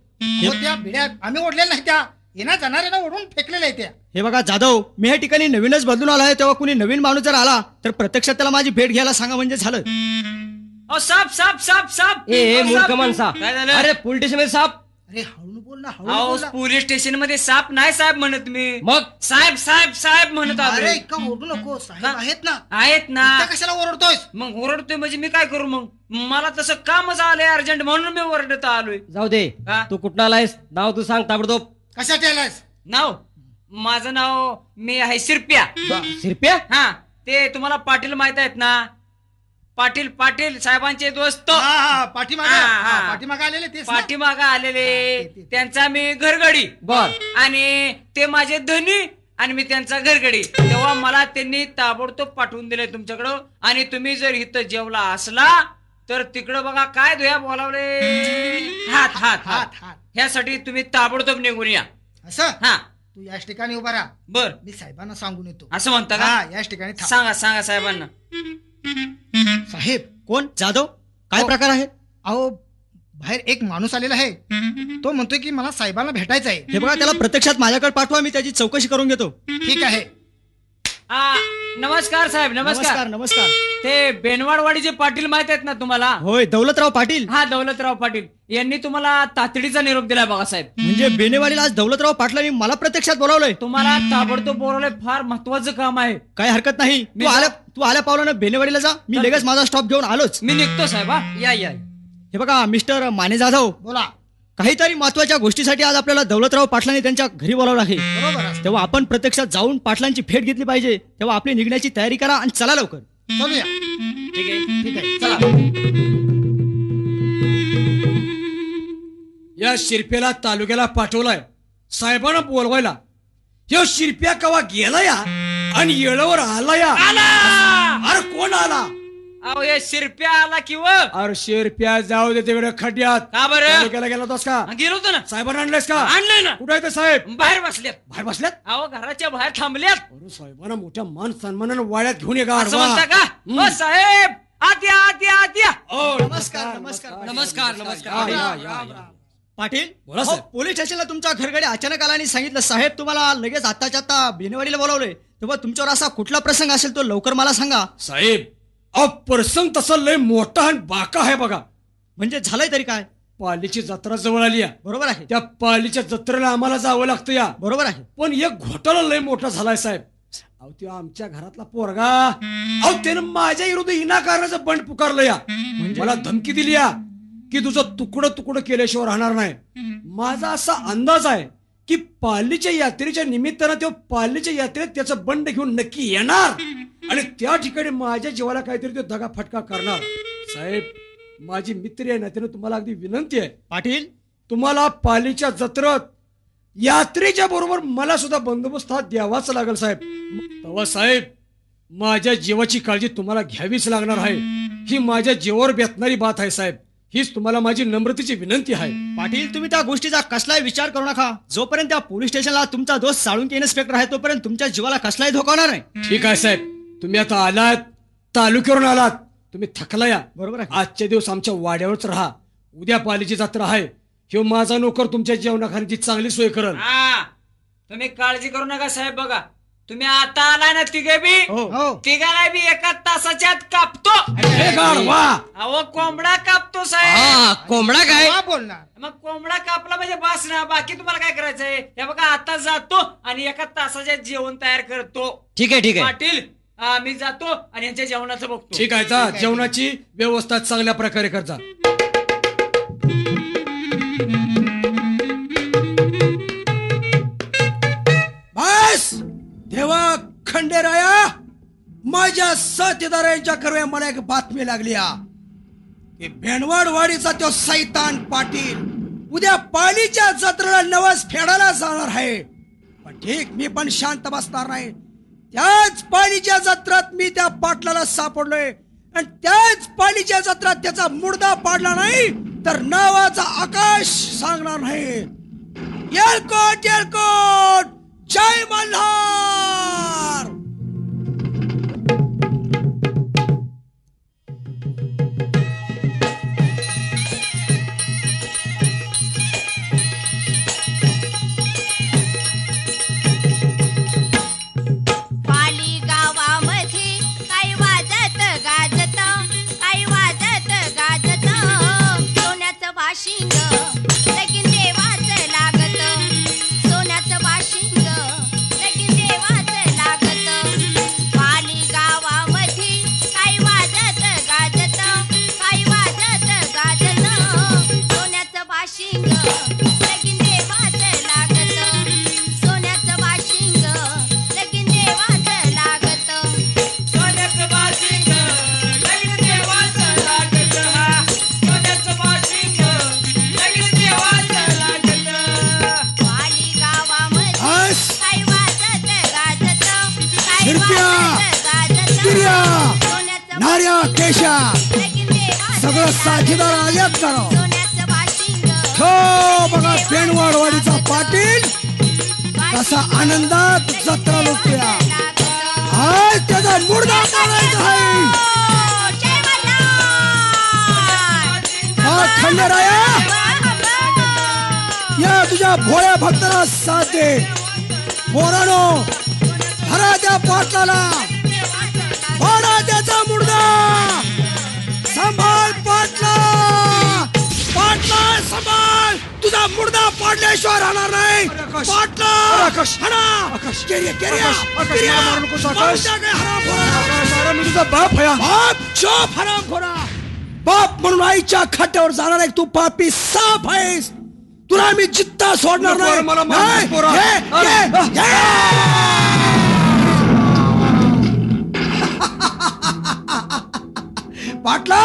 हो, त्या बिड्या आम्ही ओढलेल्या नाही त्या येणार जाणाऱ्यांना ओढून फेकलेल्या आहेत त्या हे बघा जाधव मी या ठिकाणी नवीनच बदलून आलो आहे तेव्हा कुणी नवीन माणूस जर आला तर प्रत्यक्षात त्याला माझी भेट घ्यायला सांगा म्हणजे झालं अहो साप साप साप साप ए अहो, मूर्ख साप. माणसा काय झालं अरे पोलीस स्टेशन मध्ये साप अरे हळू बोल ना हळू अहो बोल ना. पोलीस स्टेशन मध्ये साप नाही साहेब म्हणत मी मग साहेब साहेब साहेब म्हणत अरे आलोय. इतका ओरडू नको साहेब का? आहेत ना आहेत ना त्या कशाला ओरडतोयस मग ओरडतोय म्हणजे मी काय करू मग मला तसं कामच आलंय अर्जंट म्हणून मी ओरडत आलोय जाऊ दे हा? तू कुठं आलायस नाव तू सांग ताबडतोब कशासाठी आलायस नाव माझं नाव मी आहे शिरप्या शिरप्या हा ते तुम्हाला पाटील माहित आहेत ना पाटील पाटील साहेबांचे दोस्त हा, हा, पाठीमागे हा, हा. हा, पाठीमागे आलेले तेच ना? पाठीमागा आलेले त्यांचा मी घरगडी बर आणि ते माझे धनी आणि मी त्यांचा घरगडी तेव्हा मला त्यांनी ताबडतोब पाठवून दिले तुमच्याकडं आणि तुम्ही जर इथं जेवला असला तर तिकडं बघा काय धुया बोलावले हात हात हात हात हात ह्यासाठी तुम्ही ताबडतोब निघून या असं हा तू याच ठिकाणी उभा राहा बर मी साहेबांना सांगून येतो असं म्हणता का हा याच ठिकाणी थांब. सांगा सांगा साहेबांना साहेब कोण जाधव काय हो. प्रकार आहे अहो बाहेर एक माणूस आलेला आहे तो म्हणतोय की मला साहेबांना भेटायचं आहे हे बघा त्याला प्रत्यक्षात माझ्याकडे पाठवा मी त्याची चौकशी करून घेतो ठीक आहे आ, नमस्कार साहेब नमस्कार नमस्कार ते बेनवाडवाडीचे पाटील माहित आहेत ना तुम्हाला होय दौलतराव पाटील हा दौलतराव पाटील यांनी तुम्हाला तातडीचा निरोप दिलाय बघा साहेब म्हणजे बेनेवाडीला आज दौलतराव पाटलांनी मला प्रत्यक्षात बोलावलंय तुम्हाला ताबडतोब बोलवलंय फार महत्वाचं काम आहे काय हरकत नाही मी तू आल्या पावलानं बेनेवाडीला जा मी लगेच माझा स्टॉप घेऊन आलोच मी निघतो साहेब हा या या हे बघा मिस्टर माने जाधव बोला काहीतरी महत्वाच्या गोष्टीसाठी आज आपल्याला दौलतराव पाटलांनी त्यांच्या घरी बोलावलं आहे बरोबर आहे. तेव्हा आपण प्रत्यक्षात जाऊन पाटलांची भेट घेतली पाहिजे तेव्हा आपली निघण्याची तयारी करा आणि चला लवकर चलूया ठीक आहे ठीक आहे चला या शिरप्याला तालुक्याला पाठवलाय साहेबांना बोलवायला ह्यो शिरप्या कवा गेला या आणि येळवर आला या आला अरे कोण आला अहो हे शिरप्या आला कि व अरे शेरप्या जाऊ दे तिकडे खड्ड्यात. का बरं तालुक्याला गेला होतास का? गेलो होतो ना साहेबांना आणलंयस का? आणलंय ना कुठे आहे ते साहेब? बाहेर बसल्यात बाहेर बसल्यात. अहो घराच्या बाहेर थांबल्यात अरे साहेबांना मोठ्या मान सन्मानानं वाड्यात घेऊन ये का? असं म्हणता का हो साहेब आत या आत या आत या नमस्कार नमस्कार नमस्कार नमस्कार या, या, या. पाटील बोला हो, साहेब. पोलीस स्टेशनला तुमच्या घरकडे अचानक आला आणि सांगितलं साहेब तुम्हाला लगेच आत्ताच्या आता बिनवारीला बोलावले. तेव्हा तुमच्यावर असा कुठला प्रसंग असेल तो लवकर मला सांगा. साहेब प्रसंग तसा लय मोठा आणि बाका आहे बघा. म्हणजे झालंय तरी काय? पालीची जत्रा जवळ आली आहे. बरोबर आहे त्या पालीच्या जत्रेला आम्हाला जावं लागतं या. बरोबर आहे. पण एक घोटाळा लय मोठा झालाय साहेब. अहो त्यो आमच्या घरातला पोरगा अहो त्यानं माझ्या विरुद्ध विनाकारणाचं बंड पुकारलं या. मला धमकी दिली या की तुझं तुकडं तुकडं केल्याशिवाय राहणार नाही. माझा असा अंदाज आहे की पालीच्या यात्रेच्या निमित्तानं तो पालीच्या यात्रेत त्याचं बंड घेऊन नक्की येणार आणि त्या ठिकाणी माझ्या जीवाला काहीतरी तो दगा फटका करणार. साहेब माझी मित्र आहे ना त्यानं तुम्हाला अगदी विनंती आहे पाटील तुम्हाला पालीच्या जत्रेत यात्रेच्या बरोबर मला सुद्धा बंदोबस्त हा द्यावाच लागेल साहेब. तेव्हा साहेब माझ्या जीवाची काळजी तुम्हाला घ्यावीच लागणार आहे. ही माझ्या जीवावर बेतणारी बात आहे साहेब. हीच तुम्हाला माझी नम्रतेची विनंती आहे. पाटील तुम्ही त्या गोष्टीचा कसलाही विचार करू नका. जोपर्यंत त्या पोलीस स्टेशनला तुमचा दोस्त साळुंके इन्स्पेक्टर आहे तोपर्यंत तुमच्या जीवाला कसलाही धोका होणार नाही. ठीक आहे साहेब. तुम्ही आता आलात तालुक्यावरून आलात तुम्ही थकला या. बरोबर आहे. आजच्या दिवस आमच्या वाड्यावरच राहा. उद्या पालीची जत्रा आहे. ह्यो माझा नोकर तुमच्या जेवणाखाण्याची चांगली सोय करल. हा तुम्ही काळजी करू नका साहेब. बघा तुम्ही आता आलाय ना तिघे बी हो तिघाला बी एका तासाच्या आत कापतो. हे गाड वा. अहो कोंबडा कापतो साहेब. हा कोंबडा काय? का बोलणार? मग कोंबडा कापला म्हणजे बास ना. बाकी तुम्हाला काय करायचंय हे बघा. आता जातो आणि एका तासाच्या जेवण तयार करतो. ठीक आहे ठीक आहे. पाटील मी जातो आणि यांच्या जेवणाचं बघतो. ठीक आहे जा. जेवणाची व्यवस्था चांगल्या प्रकारे कर जा. बस देवा खंडेराया माझ्या साथीदारांच्या कर्वे मला एक बातमी लागली की भेंडवाडवाडीचा तो सैतान पाटील उद्या पालीच्या जत्रेला नवस फेडायला जाणार आहे. पण ठीक मी पण शांत बसणार नाही. त्याच पालीच्या जत्रेत मी त्या पाटलाला सापडलोय आणि त्याच पालीच्या जत्रेत त्याचा मुर्दा पाडला नाही तर नावाचा आकाश सांगणार नाही. येळकोट येळकोट जय मल्हार. पाली गावामध्ये काही वाजत गाजत काही वाजत गाजत सोन्याचं वाशिंग लगीन देवाचं लागत. सोन्याचं वाशिंग लगीन देवाचं लागत. पाली गावामध्ये काही वाजत गाजत काही वाजत गाजत सोन्याचं वाशिंग लगीन देवाचं लागत. सोन्याचं वाशिंग लगीन देवाचं लागत. सोन्याचं वाशिंग लगीन देवाचं लागत. सोन्याचं वाशिंग लगीन देवाचं लागत. पाली गावामध्ये बस. काही वाजत गाजत काही शिरप्या, वाजत गाजत गिर्या, सोन्याचं नार्या केशा लगीन देवाचं सगळं लागत. साथीदार आल्यात करा. सोन्याचं वाशिंग हो बघा पेणवाडवाडीचा पाटील कसा आनंदात जत्रा लुटतोया. आज त्याचा मुर्दा काढायचा आहे. जय मल्हार. हा खंडेराया या तुझ्या भोळ्या भक्ताला साथ दे. पोरानो हरा त्या पाटलाला पाडा त्याचा मुर्दा. सांभाळ पाटला. पाटला सांभाळ. तुझा मुर्दा पाडल्याशिवाय राहणार नाही. पाटला हरा. केरिया, केरिया, केरिया. मारुत्या काय हरामखोरा. मी तुझा बाप आहे. बाप चोप हरामखोरा. बाप म्हणून आईच्या खाट्यावर जाणार आहे तू पापी साप आहेस. तुला मी जित्ता सोडणार नाही. पाटला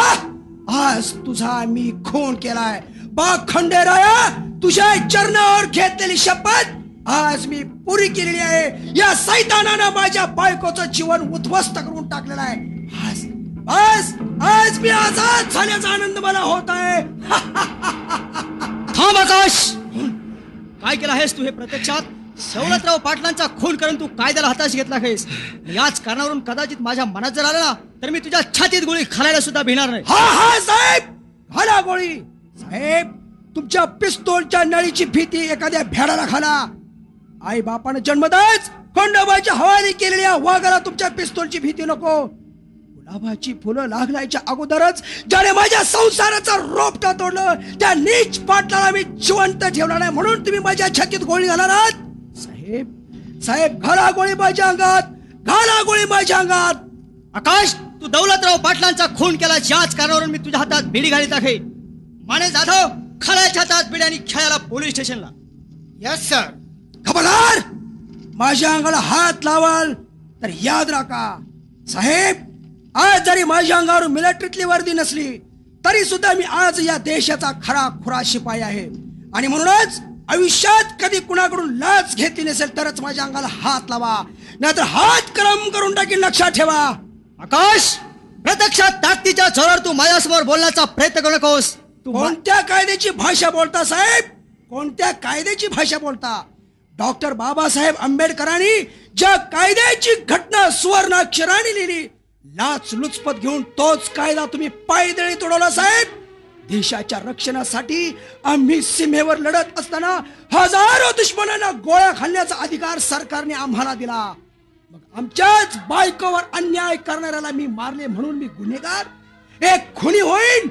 आज तुझा मी खून केलाय. बा खंडेराया तुझ्या चरणावर घेतलेली शपथ आज मी पुरी केलेली आहे. या सैतानानं माझ्या बायकोचं जीवन उद्ध्वस्त करून टाकलेलं आहे. आज आज मी आजाद झाल्याचा आनंद मला होत आहे. थांब आकाश. काय केलं आहेस तू हे? प्रत्यक्षात दौलतराव पाटलांचा खून करून तू कायद्याला हाताशी घेतला आहेस. याच कारणावरून कदाचित माझ्या मनात जर आलं ना तर मी तुझ्या छातीत गोळी घालायला सुद्धा भिणार नाही. हा साहेब, घाला गोळी. साहेब, तुमच्या पिस्तूलच्या नळीची भीती एखाद्या भेडाला घाला. आई बापानं जन्मताच खंडोबाच्या हवाली केलेल्या वाघाला तुमच्या पिस्तूलची भीती नको. गुलाबाची फुलं लागण्याच्या अगोदरच ज्याने माझ्या संसाराचा रोपटा तोडलं त्या नीच पाटलाला मी जिवंत ठेवला नाही म्हणून तुम्ही माझ्या छातीत गोळी घालणार. साहेब, घाला गोळी माझ्या अंगात, घाला गोळी माझ्या अंगात. आकाश, तू दौलतराव पाटलांचा खून केला याच कारणावरून मी तुझ्या हातात बिडी घालीत आहे. माने जाधव, खळाच्या हातात बिडी आणि खेळायला पोलीस स्टेशनला. Yes sir. खबरदार, माझ्या अंगाला हात लावाल तर याद राखा. साहेब, आज जरी माझ्या अंगावर मिलिटरीतली वर्दी नसली तरी सुद्धा मी आज या देशाचा खरा खुरा शिपाई आहे. आणि म्हणूनच आयुष्यात कधी कुणाकडून लाच घेतली नसेल तरच माझ्या अंगाला हात लावा, नाहीतर हात क्रम करून टाकील, लक्षात ठेवा. आकाश, प्रत्यक्षात ताकदीच्या जोरावर तू माझ्यासमोर बोलण्याचा प्रयत्न करू नकोस. तू कोणत्या कायद्याची भाषा बोलता साहेब? कोणत्या कायद्याची भाषा बोलता? डॉक्टर बाबासाहेब आंबेडकरांनी ज्या कायद्याची घटना सुवर्णाक्षराने लिहिली, लाच लुचपत घेऊन तोच कायदा तुम्ही पायदळी तोडवला. साहेब, देशाच्या रक्षणासाठी आम्ही सीमेवर लढत असताना हजारो दुश्मनांना गोळ्या घालण्याचा अधिकार सरकारने आम्हाला दिला. मग आमच्याच बायकोवर अन्याय करणाऱ्याला मी मारले म्हणून मी गुन्हेगार? एक खुनी होईन?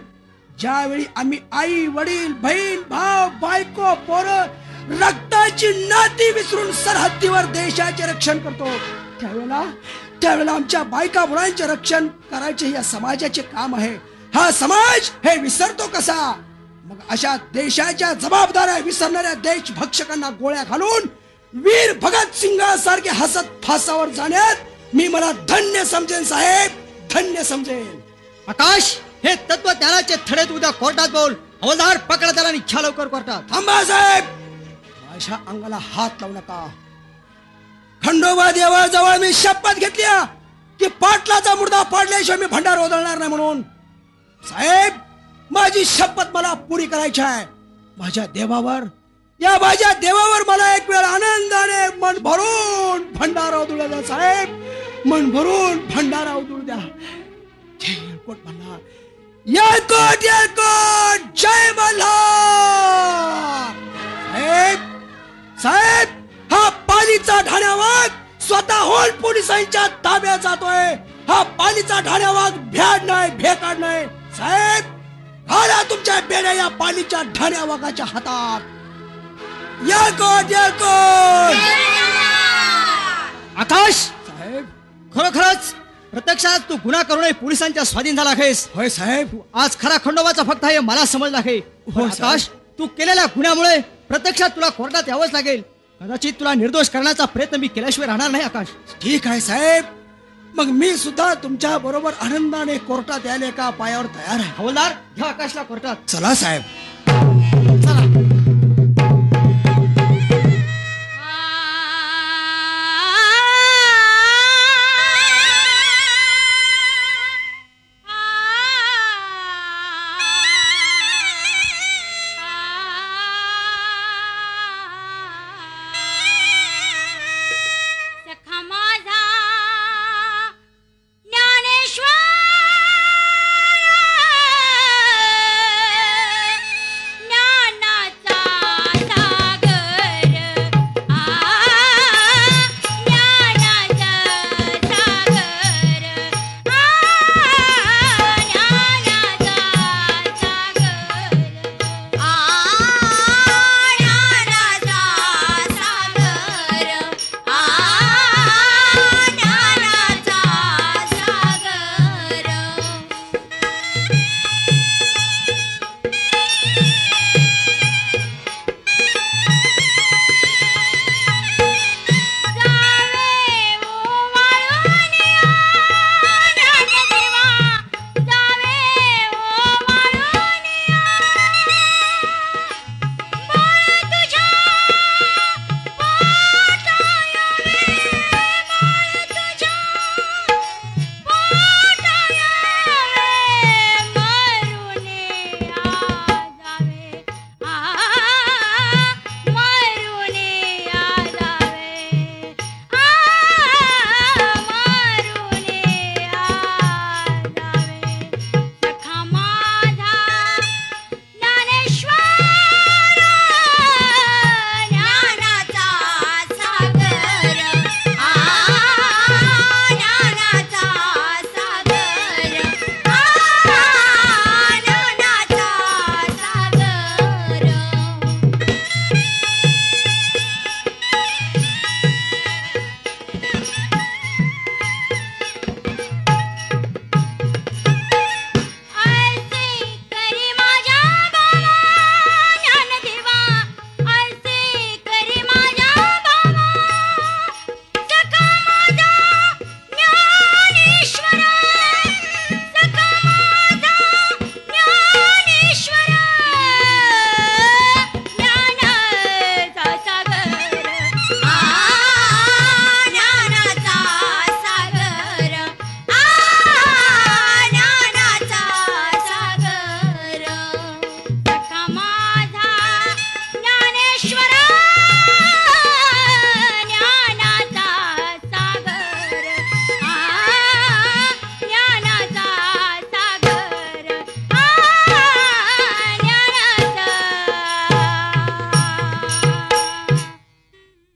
ज्यावेळी आम्ही आई वडील बहीण भाव बायको पोरं रक्ताची नाती विसरून सरहद्दीवर देशाचे रक्षण करतो, त्यावेळेला आमच्या बायका मुलांचे रक्षण करायचे हे या समाजाचे काम आहे. हा समाज हे विसरतो कसा? मग अशा देशाच्या जबाबदाऱ्या विसरणाऱ्या देशभक्षकांना गोळ्या घालून वीर भगत सिंगासारखे हसत फासावर जाण्यात मी मला धन्य समजेन. साहेब, धन्य समजेन. आकाश, हे तत्वज्ञानाचे थडे तू उद्या कोर्टात बोल. हवालदार, पकडा त्याला आणि घ्या लवकर कोर्टात. थांबा साहेब, माझ्या अंगाला हात लावू नका. खंडोबा देवाजवळ मी शपथ घेतली की पाटलाचा मुर्दा पाडल्याशिवाय मी भंडार ओदळणार नाही म्हणून. साहेब, माझी शपथ मला पुरी करायची आहे. माझ्या देवावर मला एक वेळ आनंदाने मन भरून भंडारा उधळू द्या. साहेब, मन भरून भंडारा उधळू द्या. जय येळकोट मल्हार, येळकोट येळकोट, जय मल्हार. साहेब, हा पालीचा ढाण्या वाघ स्वतःहून पोलिसांच्या ताब्यात जातोय. हा पालीचा ढाण्या वाघ भ्याड नाही, भेकाड नाही. साहेब, घाला तुमच्या बेड्या या पालीच्या ढाण्या वाघाच्या हातात. येळकोट येळकोट. आकाश साहेब, खरोखरच प्रत्यक्षात तू गुन्हा करूनही पोलिसांच्या स्वाधीन झाला आहेस. होय साहेब. आज खरा खंडोबाचा फक्त हे मला समजलं आहे. हो, आकाश, तू केलेल्या गुन्ह्यामुळे प्रत्यक्षात तुला कोर्टात यावंच लागेल. कदाचित तुला निर्दोष करण्याचा प्रयत्न मी केल्याशिवाय राहणार नाही. आकाश, ठीक आहे साहेब, मग मी सुद्धा तुमच्या बरोबर आनंदाने कोर्टात यायला एका पायावर तयार आहे. हवालदार, घ्या आकाशला कोर्टात. चला साहेब.